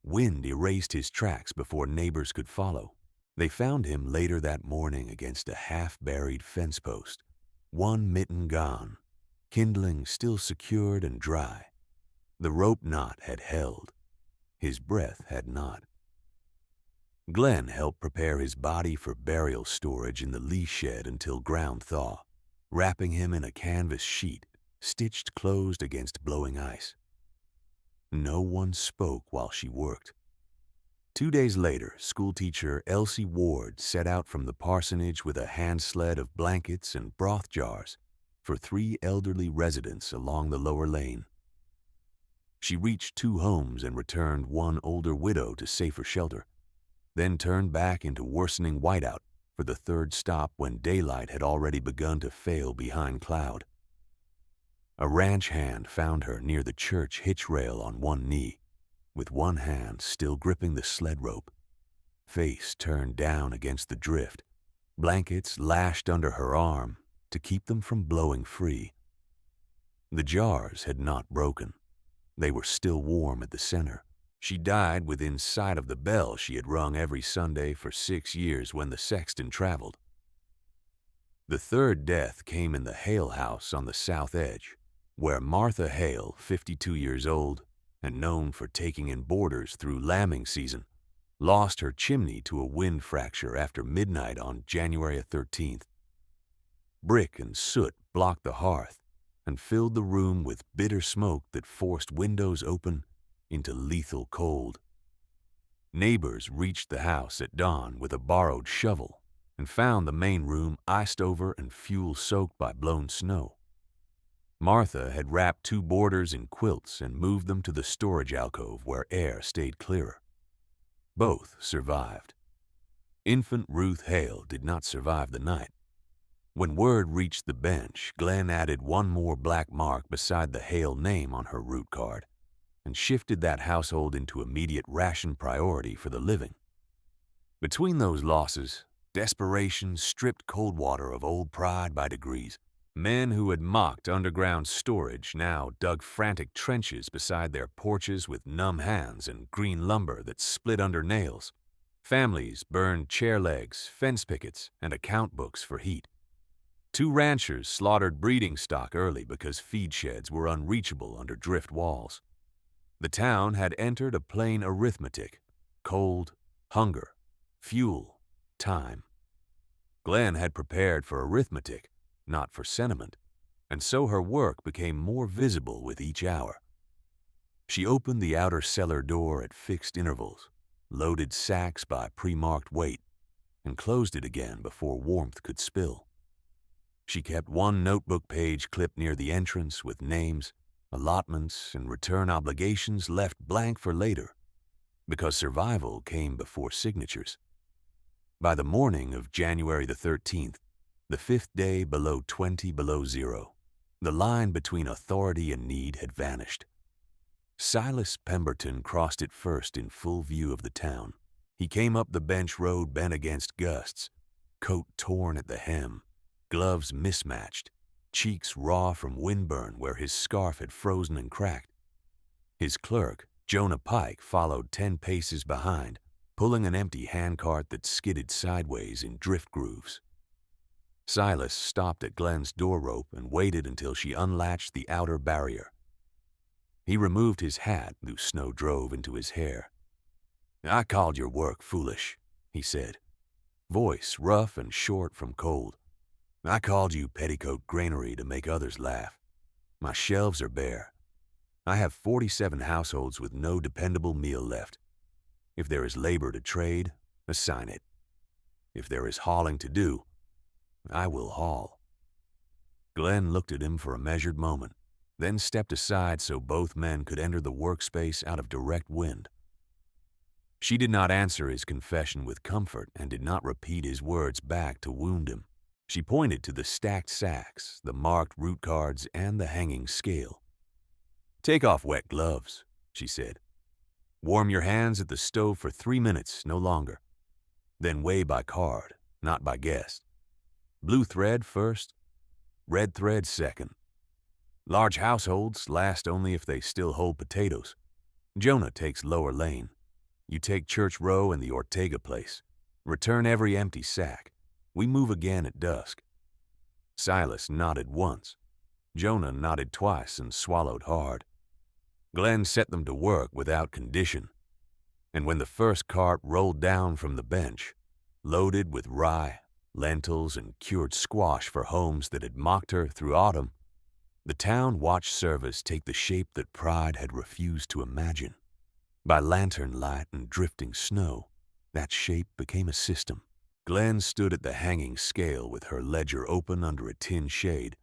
Wind erased his tracks before neighbors could follow. They found him later that morning against a half-buried fence post, one mitten gone, kindling still secured and dry. The rope knot had held. His breath had not. Glenn helped prepare his body for burial storage in the lee shed until ground thaw, wrapping him in a canvas sheet stitched closed against blowing ice. No one spoke while she worked. 2 days later, schoolteacher Elsie Ward set out from the parsonage with a hand sled of blankets and broth jars for 3 elderly residents along the lower lane. She reached 2 homes and returned one older widow to safer shelter, then turned back into worsening whiteout for the 3rd stop when daylight had already begun to fail behind cloud. A ranch hand found her near the church hitch rail on one knee, with one hand still gripping the sled rope, face turned down against the drift, blankets lashed under her arm to keep them from blowing free. The jars had not broken. They were still warm at the center. She died within sight of the bell she had rung every Sunday for 6 years when the sexton traveled. The 3rd death came in the Hale house on the south edge, where Martha Hale, 52 years old, and known for taking in boarders through lambing season, lost her chimney to a wind fracture after midnight on January 13th. Brick and soot blocked the hearth and filled the room with bitter smoke that forced windows open into lethal cold. Neighbors reached the house at dawn with a borrowed shovel and found the main room iced over and fuel-soaked by blown snow. Martha had wrapped 2 boarders in quilts and moved them to the storage alcove where air stayed clearer. Both survived. Infant Ruth Hale did not survive the night. When word reached the bench, Glenn added one more black mark beside the Hale name on her route card and shifted that household into immediate ration priority for the living. Between those losses, desperation stripped Coldwater of old pride by degrees. Men who had mocked underground storage now dug frantic trenches beside their porches with numb hands and green lumber that split under nails. Families burned chair legs, fence pickets, and account books for heat. 2 ranchers slaughtered breeding stock early because feed sheds were unreachable under drift walls. The town had entered a plain arithmetic: cold, hunger, fuel, time. Glenn had prepared for arithmetic, not for sentiment, and so her work became more visible with each hour. She opened the outer cellar door at fixed intervals, loaded sacks by pre-marked weight, and closed it again before warmth could spill. She kept one notebook page clipped near the entrance with names, allotments, and return obligations left blank for later, because survival came before signatures. By the morning of January the 13th, the 5th day below 20 below zero, the line between authority and need had vanished. Silas Pemberton crossed it first in full view of the town. He came up the bench road bent against gusts, coat torn at the hem, gloves mismatched, cheeks raw from windburn where his scarf had frozen and cracked. His clerk, Jonah Pike, followed 10 paces behind, pulling an empty handcart that skidded sideways in drift grooves. Silas stopped at Glenn's door rope and waited until she unlatched the outer barrier. He removed his hat, whose snow drove into his hair. "I called your work foolish," he said, voice rough and short from cold. "I called you Petticoat granary to make others laugh. My shelves are bare. I have 47 households with no dependable meal left. If there is labor to trade, assign it. If there is hauling to do, I will haul." Glenn looked at him for a measured moment, then stepped aside so both men could enter the workspace out of direct wind. She did not answer his confession with comfort and did not repeat his words back to wound him. She pointed to the stacked sacks, the marked root cards, and the hanging scale. "Take off wet gloves," she said. "Warm your hands at the stove for 3 minutes, no longer. Then weigh by card, not by guess. Blue thread first, red thread second. Large households last only if they still hold potatoes. Jonah takes Lower Lane. You take Church Row and the Ortega place. Return every empty sack. We move again at dusk." Silas nodded once. Jonah nodded twice and swallowed hard. Glenn set them to work without condition. And when the first cart rolled down from the bench, loaded with rye, lentils, and cured squash for homes that had mocked her through autumn, the town watched service take the shape that pride had refused to imagine. By lantern light and drifting snow, that shape became a system. Glenn stood at the hanging scale with her ledger open under a tin shade,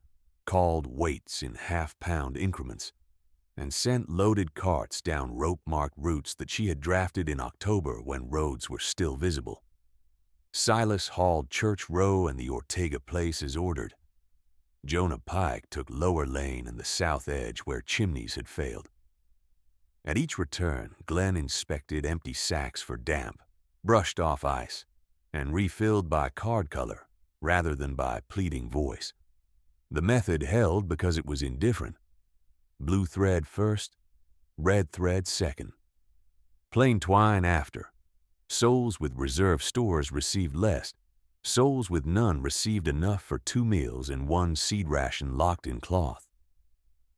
called weights in half-pound increments, and sent loaded carts down rope-marked routes that she had drafted in October when roads were still visible. Silas hauled Church Row and the Ortega place as ordered. Jonah Pike took Lower Lane and the south edge where chimneys had failed. At each return, Glenn inspected empty sacks for damp, brushed off ice, and refilled by card color rather than by pleading voice. The method held because it was indifferent. Blue thread first, red thread second. Plain twine after. Souls with reserve stores received less. Souls with none received enough for 2 meals and 1 seed ration locked in cloth.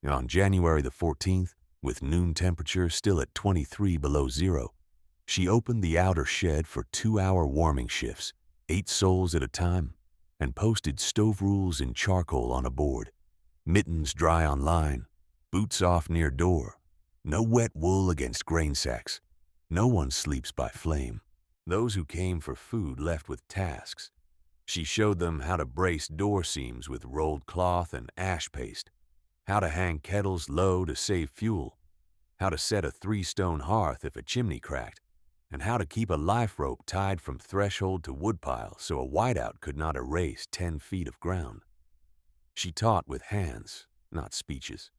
On January the 14th, with noon temperature still at 23 below zero, she opened the outer shed for 2-hour warming shifts, 8 souls at a time, and posted stove rules in charcoal on a board. Mittens dry on line, boots off near door, no wet wool against grain sacks. No one sleeps by flame. Those who came for food left with tasks. She showed them how to brace door seams with rolled cloth and ash paste, how to hang kettles low to save fuel, how to set a 3-stone hearth if a chimney cracked, and how to keep a life rope tied from threshold to woodpile so a whiteout could not erase 10 feet of ground. She taught with hands, not speeches.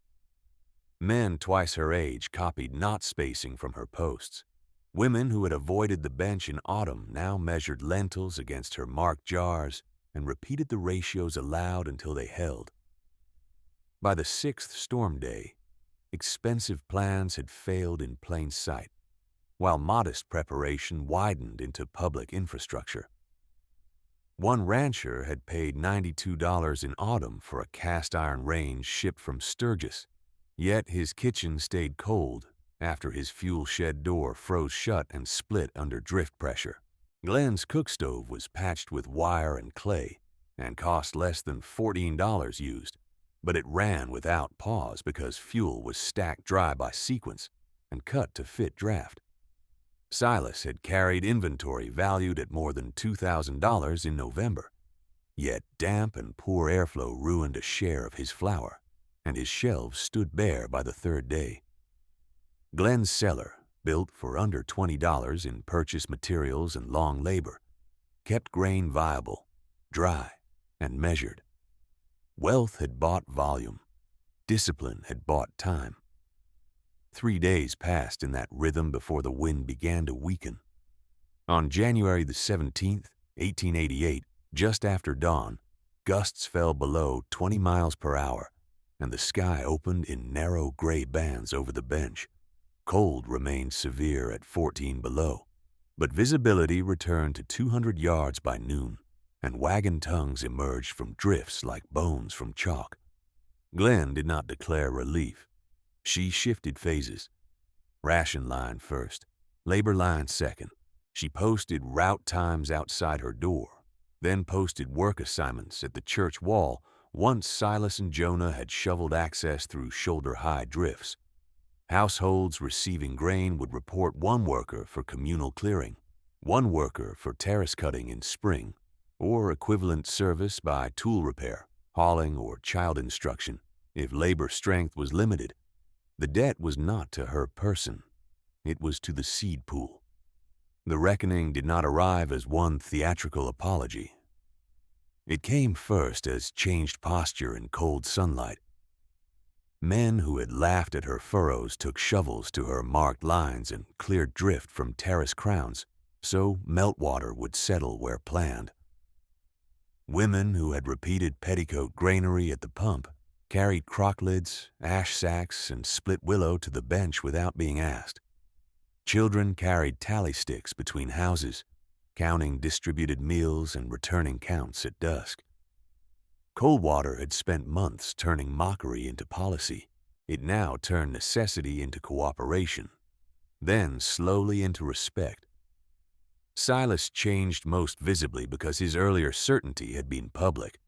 Men twice her age copied knot spacing from her posts. Women who had avoided the bench in autumn now measured lentils against her marked jars and repeated the ratios aloud until they held. By the 6th storm day, expensive plans had failed in plain sight, while modest preparation widened into public infrastructure. One rancher had paid $92 in autumn for a cast-iron range shipped from Sturgis, yet his kitchen stayed cold after his fuel shed door froze shut and split under drift pressure. Glenn's cook stove was patched with wire and clay and cost less than $14 used, but it ran without pause because fuel was stacked dry by sequence and cut to fit draft. Silas had carried inventory valued at more than $2,000 in November, yet damp and poor airflow ruined a share of his flour, and his shelves stood bare by the 3rd day. Glenn's cellar, built for under $20 in purchased materials and long labor, kept grain viable, dry, and measured. Wealth had bought volume. Discipline had bought time. 3 days passed in that rhythm before the wind began to weaken. On January the 17th, 1888, just after dawn, gusts fell below 20 miles per hour, and the sky opened in narrow gray bands over the bench. Cold remained severe at 14 below, but visibility returned to 200 yards by noon, and wagon tongues emerged from drifts like bones from chalk. Glenn did not declare relief. She shifted phases. Ration line first, labor line second. She posted route times outside her door, then posted work assignments at the church wall once Silas and Jonah had shoveled access through shoulder-high drifts. Households receiving grain would report 1 worker for communal clearing, 1 worker for terrace cutting in spring, or equivalent service by tool repair. hauling, or child instruction, if labor strength was limited. The debt was not to her person. It was to the seed pool. The reckoning did not arrive as one theatrical apology. It came first as changed posture in cold sunlight. Men who had laughed at her furrows took shovels to her marked lines and cleared drift from terrace crowns, so meltwater would settle where planned. Women who had repeated petticoat grainery at the pump carried crock lids, ash sacks, and split willow to the bench without being asked. Children carried tally sticks between houses, counting distributed meals and returning counts at dusk. Coldwater had spent months turning mockery into policy. It now turned necessity into cooperation, then slowly into respect. Silas changed most visibly because his earlier certainty had been public.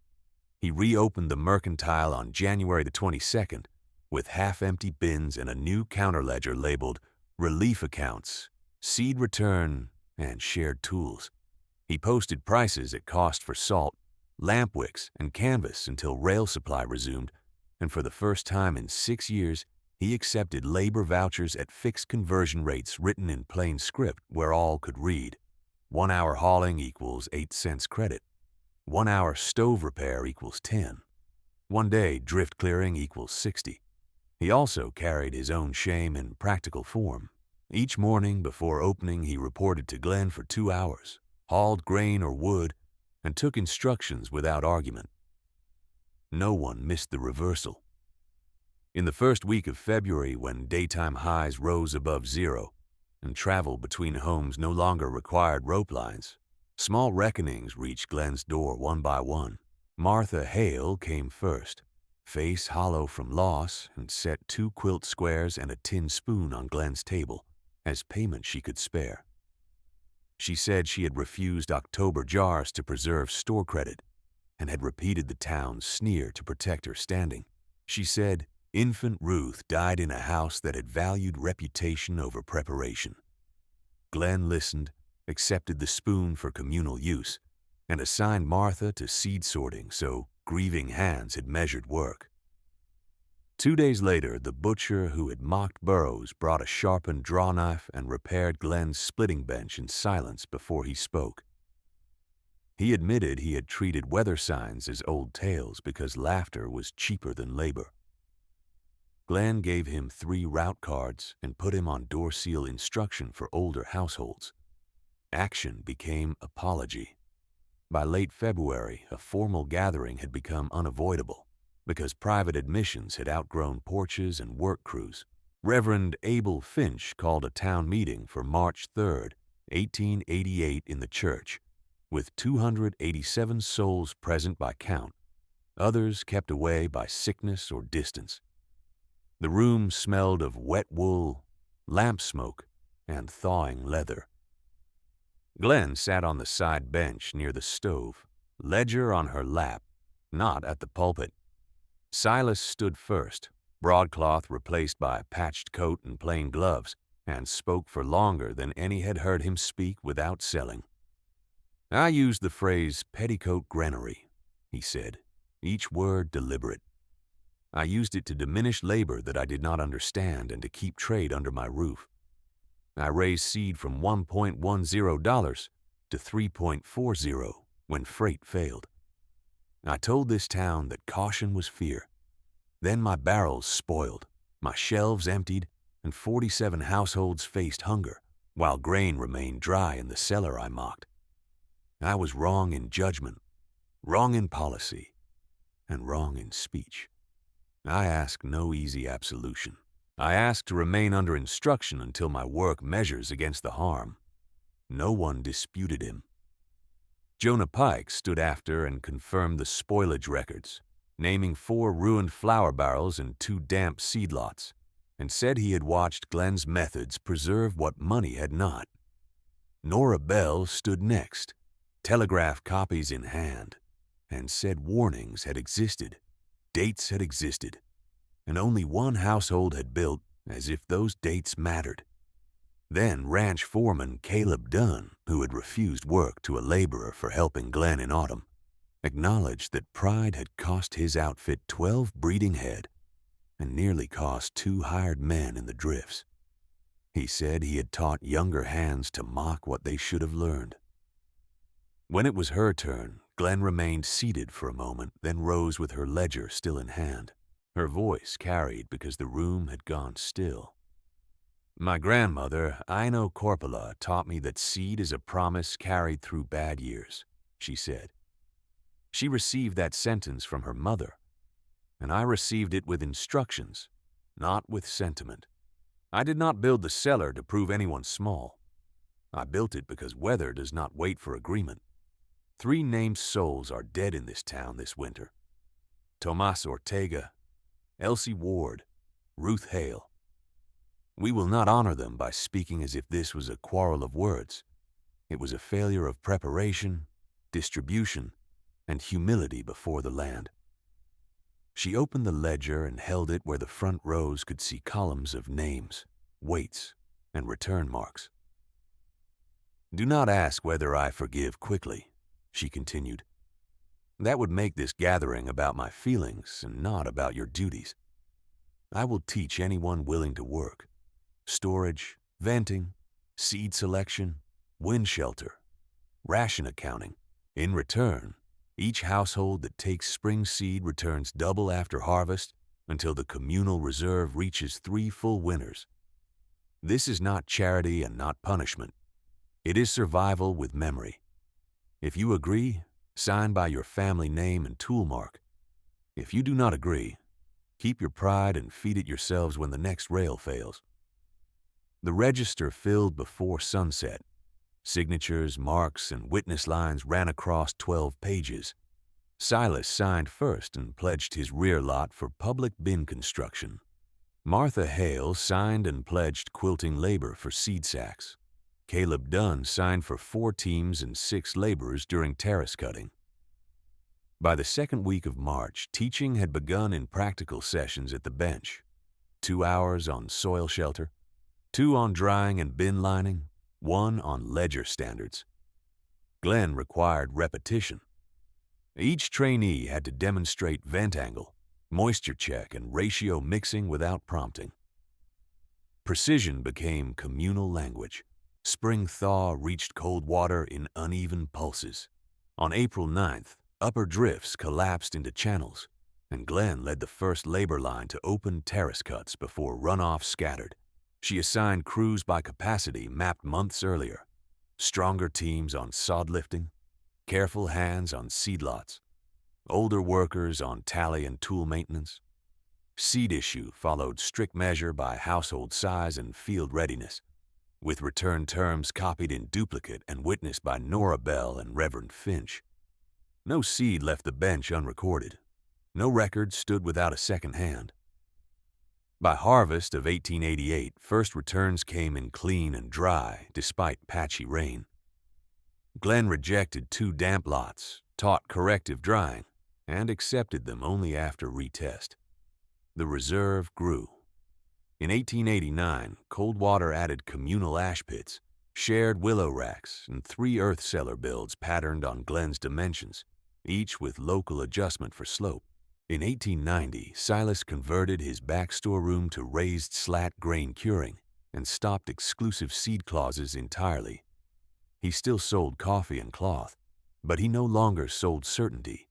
He reopened the mercantile on January the 22nd with half-empty bins and a new counterledger labeled Relief Accounts, Seed Return, and Shared Tools. He posted prices at cost for salt, lamp wicks, and canvas until rail supply resumed, and for the first time in 6 years, he accepted labor vouchers at fixed conversion rates written in plain script where all could read. 1 hour hauling equals 8 cents credit. 1 hour stove repair equals 10. 1 day drift clearing equals 60. He also carried his own shame in practical form. Each morning before opening, he reported to Glenn for 2 hours, hauled grain or wood, and took instructions without argument. No one missed the reversal. In the first week of February, when daytime highs rose above zero and travel between homes no longer required rope lines, small reckonings reached Glenn's door one by one. Martha Hale came first, face hollow from loss, and set 2 quilt squares and a tin spoon on Glenn's table as payment she could spare. She said she had refused October jars to preserve store credit and had repeated the town's sneer to protect her standing. She said infant Ruth died in a house that had valued reputation over preparation. Glenn listened, accepted the spoon for communal use, and assigned Martha to seed sorting so grieving hands had measured work. 2 days later, the butcher who had mocked Burroughs brought a sharpened draw knife and repaired Glenn's splitting bench in silence before he spoke. He admitted he had treated weather signs as old tales because laughter was cheaper than labor. Glenn gave him 3 route cards and put him on door seal instruction for older households. Action became apology. By late February, a formal gathering had become unavoidable because private admissions had outgrown porches and work crews. Reverend Abel Finch called a town meeting for March 3rd, 1888 in the church, with 287 souls present by count, others kept away by sickness or distance. The room smelled of wet wool, lamp smoke, and thawing leather. Glenn sat on the side bench near the stove, ledger on her lap, not at the pulpit. Silas stood first, broadcloth replaced by patched coat and plain gloves, and spoke for longer than any had heard him speak without selling. I used the phrase petticoat granary, he said, each word deliberate. I used it to diminish labor that I did not understand and to keep trade under my roof. I raised seed from $1.10 to $3.40 when freight failed. I told this town that caution was fear. Then my barrels spoiled, my shelves emptied, and 47 households faced hunger, while grain remained dry in the cellar I mocked. I was wrong in judgment, wrong in policy, and wrong in speech. I asked no easy absolution. I asked to remain under instruction until my work measures against the harm. No one disputed him. Jonah Pike stood after and confirmed the spoilage records, naming 4 ruined flour barrels and 2 damp seed lots, and said he had watched Glenn's methods preserve what money had not. Nora Bell stood next, telegraph copies in hand, and said warnings had existed, dates had existed, and only one household had built as if those dates mattered. Then ranch foreman Caleb Dunn, who had refused work to a laborer for helping Glenn in autumn, acknowledged that pride had cost his outfit 12 breeding head and nearly cost 2 hired men in the drifts. He said he had taught younger hands to mock what they should have learned. When it was her turn, Glenn remained seated for a moment, then rose with her ledger still in hand. Her voice carried because the room had gone still. My grandmother, Ino Corpola, taught me that seed is a promise carried through bad years, she said. She received that sentence from her mother, and I received it with instructions, not with sentiment. I did not build the cellar to prove anyone small. I built it because weather does not wait for agreement. 3 named souls are dead in this town this winter. Tomas Ortega, Elsie Ward, Ruth Hale. We will not honor them by speaking as if this was a quarrel of words. It was a failure of preparation, distribution, and humility before the land. She opened the ledger and held it where the front rows could see columns of names, weights, and return marks. Do not ask whether I forgive quickly, she continued. That would make this gathering about my feelings and not about your duties. I will teach anyone willing to work. Storage, venting, seed selection, wind shelter, ration accounting. In return, each household that takes spring seed returns double after harvest until the communal reserve reaches 3 full winters. This is not charity and not punishment. It is survival with memory. If you agree, sign by your family name and tool mark. If you do not agree, keep your pride and feed it yourselves when the next rail fails. The register filled before sunset. Signatures, marks, and witness lines ran across 12 pages. Silas signed first and pledged his rear lot for public bin construction. Martha Hale signed and pledged quilting labor for seed sacks. Caleb Dunn signed for 4 teams and 6 laborers during terrace cutting. By the second week of March, teaching had begun in practical sessions at the bench. 2 hours on soil shelter, 2 on drying and bin lining, 1 on ledger standards. Glenn required repetition. Each trainee had to demonstrate vent angle, moisture check, and ratio mixing without prompting. Precision became communal language. Spring thaw reached cold water in uneven pulses. On April 9th, upper drifts collapsed into channels, and Glenn led the first labor line to open terrace cuts before runoff scattered. She assigned crews by capacity mapped months earlier. Stronger teams on sod lifting, careful hands on seed lots, older workers on tally and tool maintenance. Seed issue followed strict measure by household size and field readiness, with return terms copied in duplicate and witnessed by Nora Bell and Reverend Finch. No seed left the bench unrecorded. No record stood without a second hand. By harvest of 1888, first returns came in clean and dry despite patchy rain. Glenn rejected 2 damp lots, taught corrective drying, and accepted them only after retest. The reserve grew. In 1889, Coldwater added communal ash pits, shared willow racks, and 3 earth cellar builds patterned on Glenn's dimensions, each with local adjustment for slope. In 1890, Silas converted his back storeroom to raised slat grain curing and stopped exclusive seed clauses entirely. He still sold coffee and cloth, but he no longer sold certainty.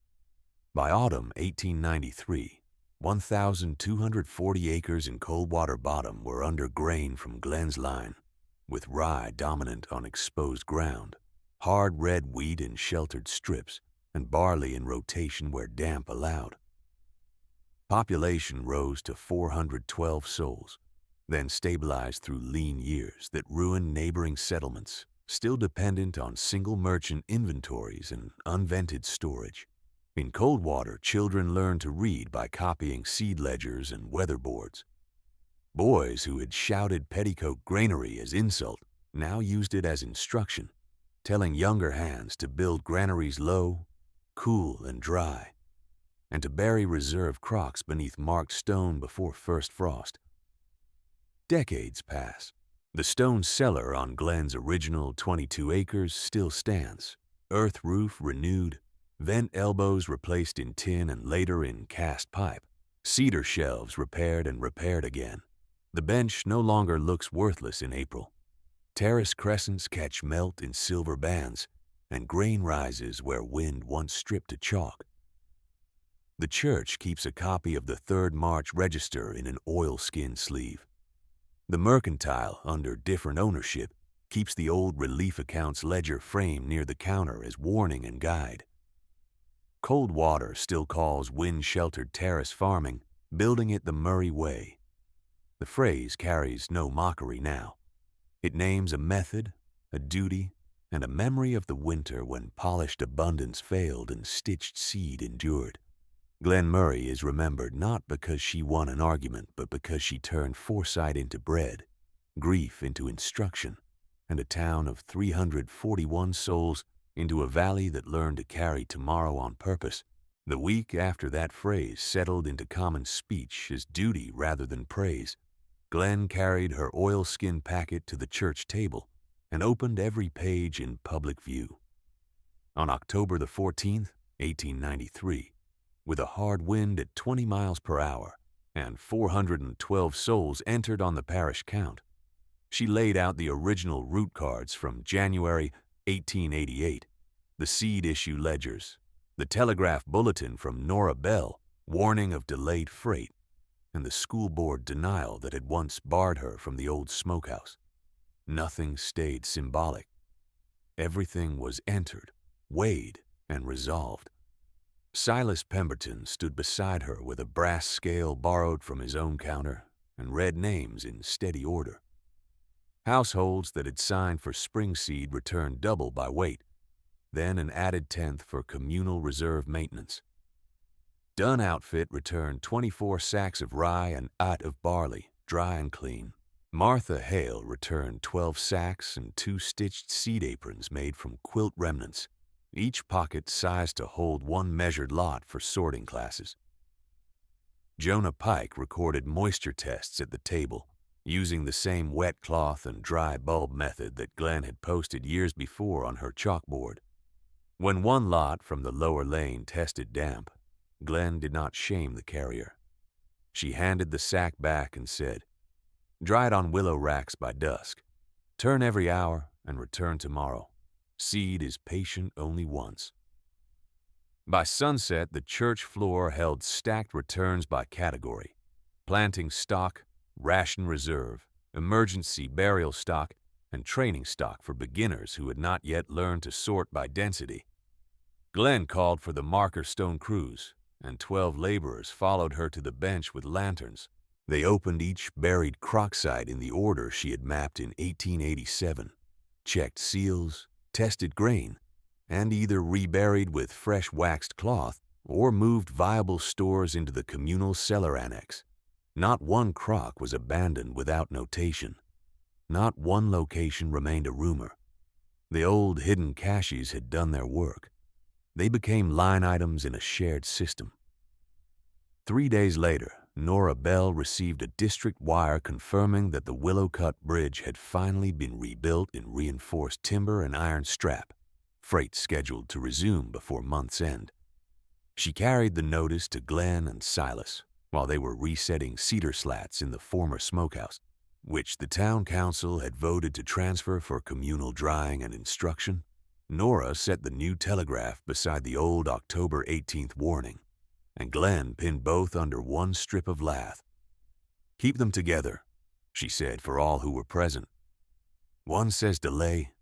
By autumn 1893, 1,240 acres in Coldwater Bottom were under grain from Glenn's line, with rye dominant on exposed ground, hard red wheat in sheltered strips, and barley in rotation where damp allowed. Population rose to 412 souls, then stabilized through lean years that ruined neighboring settlements, still dependent on single merchant inventories and unvented storage. In Coldwater, children learned to read by copying seed ledgers and weather boards. Boys who had shouted petticoat granary as insult now used it as instruction, telling younger hands to build granaries low, cool, and dry, and to bury reserve crocks beneath marked stone before first frost. Decades pass. The stone cellar on Glenn's original 22 acres still stands, earth roof renewed, vent elbows replaced in tin and later in cast pipe, cedar shelves repaired and repaired again. The bench no longer looks worthless in April. Terrace crescents catch melt in silver bands, and grain rises where wind once stripped to chalk. The church keeps a copy of the 3rd March Register in an oilskin sleeve. The mercantile, under different ownership, keeps the old relief accounts ledger framed near the counter as warning and guide. Cold Water still calls wind-sheltered terrace farming, building it the Murray way. The phrase carries no mockery now. It names a method, a duty, and a memory of the winter when polished abundance failed and stitched seed endured. Glen Murray is remembered not because she won an argument, but because she turned foresight into bread, grief into instruction, and a town of 341 souls into a valley that learned to carry tomorrow on purpose. The week after that phrase settled into common speech as duty rather than praise, Glen carried her oilskin packet to the church table and opened every page in public view. On October the 14th, 1893, with a hard wind at 20 miles per hour and 412 souls entered on the parish count, she laid out the original route cards from January 1888, the seed issue ledgers, the telegraph bulletin from Nora Bell warning of delayed freight, and the school board denial that had once barred her from the old smokehouse. Nothing stayed symbolic. Everything was entered, weighed, and resolved. Silas Pemberton stood beside her with a brass scale borrowed from his own counter and read names in steady order. Households that had signed for spring seed returned double by weight, then an added 10th for communal reserve maintenance. Dunn Outfit returned 24 sacks of rye and 8 of barley, dry and clean. Martha Hale returned 12 sacks and 2 stitched seed aprons made from quilt remnants, each pocket sized to hold 1 measured lot for sorting classes. Jonah Pike recorded moisture tests at the table, using the same wet cloth and dry bulb method that Glen had posted years before on her chalkboard. When 1 lot from the lower lane tested damp, Glen did not shame the carrier. She handed the sack back and said, "Dry it on willow racks by dusk. Turn every hour and return tomorrow. Seed is patient only once." By sunset, the church floor held stacked returns by category: planting stock, ration reserve, emergency burial stock, and training stock for beginners who had not yet learned to sort by density. Glen called for the marker stone crews, and 12 laborers followed her to the bench with lanterns. They opened each buried crock site in the order she had mapped in 1887, checked seals, tested grain, and either reburied with fresh waxed cloth or moved viable stores into the communal cellar annex. Not 1 crock was abandoned without notation. Not 1 location remained a rumor. The old hidden caches had done their work. They became line items in a shared system. 3 days later, Nora Bell received a district wire confirming that the Willow Cut Bridge had finally been rebuilt in reinforced timber and iron strap, freight scheduled to resume before month's end. She carried the notice to Glen and Silas while they were resetting cedar slats in the former smokehouse, which the town council had voted to transfer for communal drying and instruction. Nora set the new telegraph beside the old October 18th warning, and Glen pinned both under 1 strip of lath. "Keep them together," she said for all who were present. "One says delay,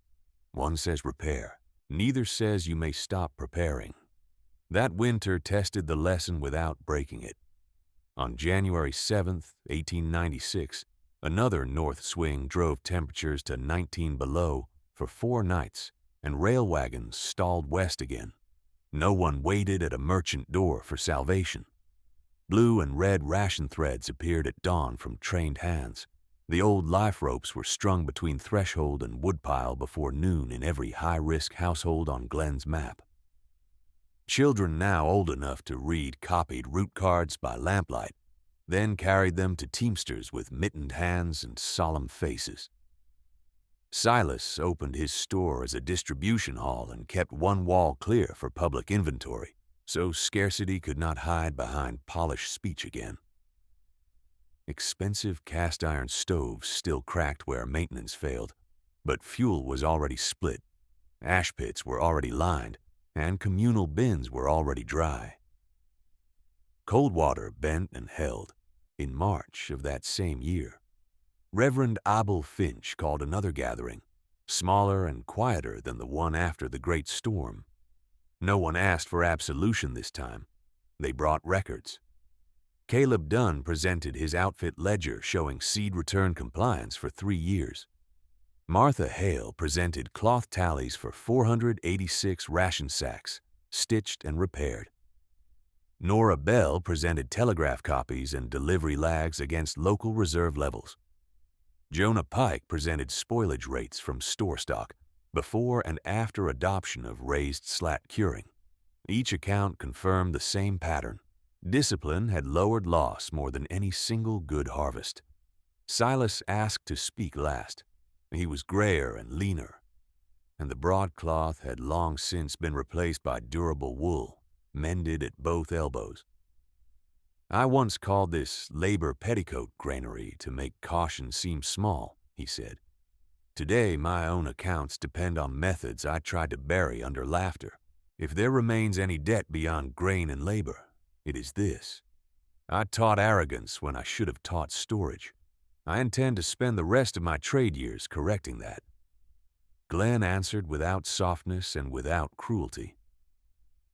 one says repair. Neither says you may stop preparing." That winter tested the lesson without breaking it. On January 7th, 1896, another north swing drove temperatures to 19 below for 4 nights, and rail wagons stalled west again. No one waited at a merchant door for salvation. Blue and red ration threads appeared at dawn from trained hands. The old life ropes were strung between threshold and woodpile before noon in every high-risk household on Glen's map. Children now old enough to read copied route cards by lamplight, then carried them to teamsters with mittened hands and solemn faces. Silas opened his store as a distribution hall and kept one wall clear for public inventory, so scarcity could not hide behind polished speech again. Expensive cast-iron stoves still cracked where maintenance failed, but fuel was already split, ash pits were already lined, and communal bins were already dry. Cold water bent and held. In March of that same year, Reverend Abel Finch called another gathering, smaller and quieter than the one after the great storm. No one asked for absolution this time. They brought records. Caleb Dunn presented his outfit ledger showing seed return compliance for 3 years. Martha Hale presented cloth tallies for 486 ration sacks, stitched and repaired. Nora Bell presented telegraph copies and delivery lags against local reserve levels. Jonah Pike presented spoilage rates from store stock before and after adoption of raised slat curing. Each account confirmed the same pattern. Discipline had lowered loss more than any single good harvest. Silas asked to speak last. He was grayer and leaner, and the broadcloth had long since been replaced by durable wool, mended at both elbows. I once called this labor petticoat granary to make caution seem small, he said. Today my own accounts depend on methods I tried to bury under laughter. If there remains any debt beyond grain and labor, it is this. I taught arrogance when I should have taught storage. I intend to spend the rest of my trade years correcting that. Glenn answered without softness and without cruelty.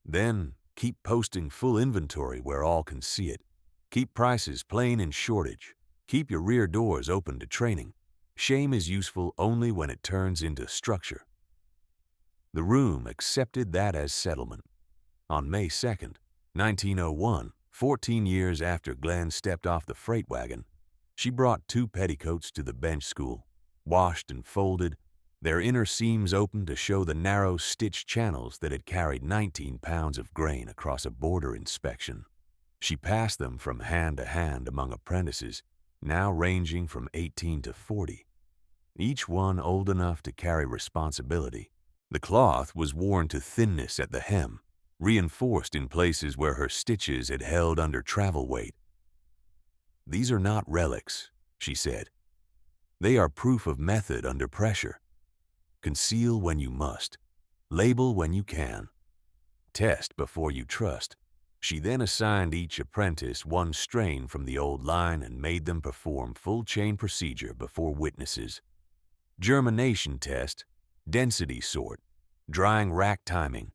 Then keep posting full inventory where all can see it. Keep prices plain in shortage. Keep your rear doors open to training. Shame is useful only when it turns into structure. The room accepted that as settlement. On May 2nd, 1901, 14 years after Glenn stepped off the freight wagon, she brought 2 petticoats to the bench school, washed and folded, their inner seams open to show the narrow stitched channels that had carried 19 pounds of grain across a border inspection. She passed them from hand to hand among apprentices, now ranging from 18 to 40, each one old enough to carry responsibility. The cloth was worn to thinness at the hem, reinforced in places where her stitches had held under travel weight. These are not relics, she said. They are proof of method under pressure. Conceal when you must. Label when you can. Test before you trust. She then assigned each apprentice one strain from the old line and made them perform full chain procedure before witnesses. Germination test, density sort, drying rack timing,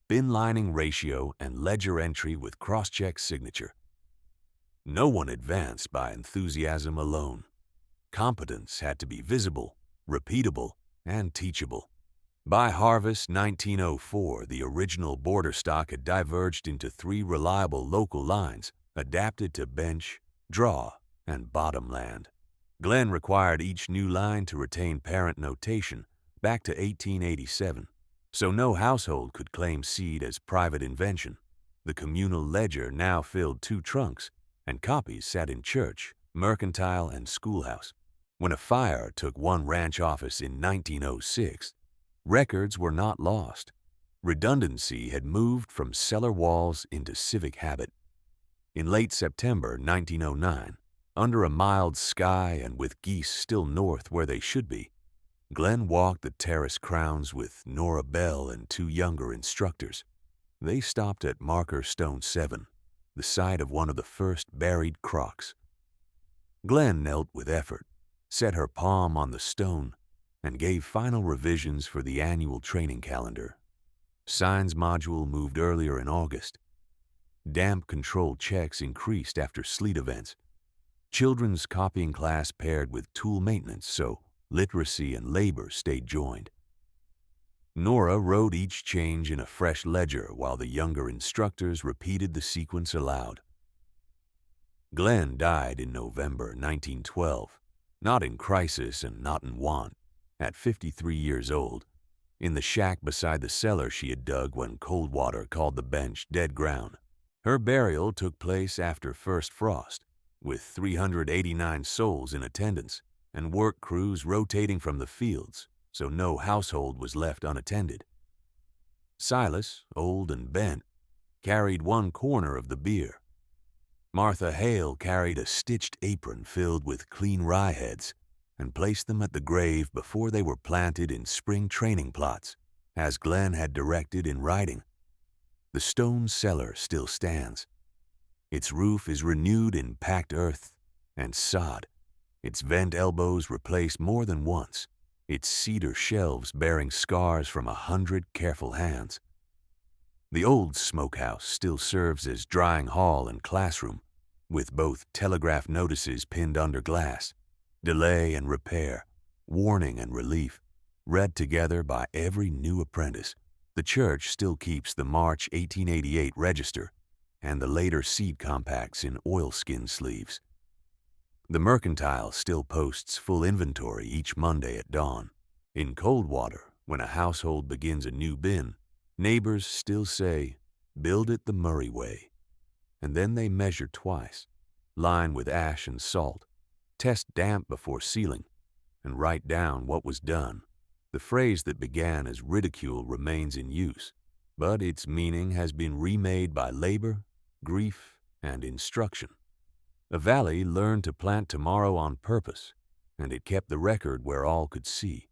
bin lining ratio, and ledger entry with cross-check signature. No one advanced by enthusiasm alone. Competence had to be visible, repeatable, and teachable. By harvest 1904, the original border stock had diverged into 3 reliable local lines, adapted to bench, draw, and bottomland. Glenn required each new line to retain parent notation back to 1887, so no household could claim seed as private invention. The communal ledger now filled 2 trunks, and copies sat in church, mercantile, and schoolhouse. When a fire took one ranch office in 1906, records were not lost. Redundancy had moved from cellar walls into civic habit. In late September 1909, under a mild sky and with geese still north where they should be, Glenn walked the terrace crowns with Nora Bell and 2 younger instructors. They stopped at marker stone 7, the site of one of the first buried crocks. Glenn knelt with effort, set her palm on the stone, and gave final revisions for the annual training calendar. Signs module moved earlier in August. Damp control checks increased after sleet events. Children's copying class paired with tool maintenance, so literacy and labor stayed joined. Nora wrote each change in a fresh ledger while the younger instructors repeated the sequence aloud. Glenn died in November 1912, not in crisis and not in want, at 53 years old, in the shack beside the cellar she had dug when cold water called the bench dead ground. Her burial took place after first frost, with 389 souls in attendance and work crews rotating from the fields, so no household was left unattended. Silas, old and bent, carried one corner of the bier. Martha Hale carried a stitched apron filled with clean rye heads and placed them at the grave before they were planted in spring training plots, as Glenn had directed in writing. The stone cellar still stands. Its roof is renewed in packed earth and sod, its vent elbows replaced more than once, its cedar shelves bearing scars from 100 careful hands. The old smokehouse still serves as drying hall and classroom, with both telegraph notices pinned under glass, delay and repair, warning and relief, read together by every new apprentice. The church still keeps the March 1888 register and the later seed compacts in oilskin sleeves. The mercantile still posts full inventory each Monday at dawn. In Coldwater, when a household begins a new bin, neighbors still say, "Build it the Murray way." And then they measure twice, line with ash and salt, test damp before sealing, and write down what was done. The phrase that began as ridicule remains in use, but its meaning has been remade by labor, grief, and instruction. A valley learned to plant tomorrow on purpose, and it kept the record where all could see.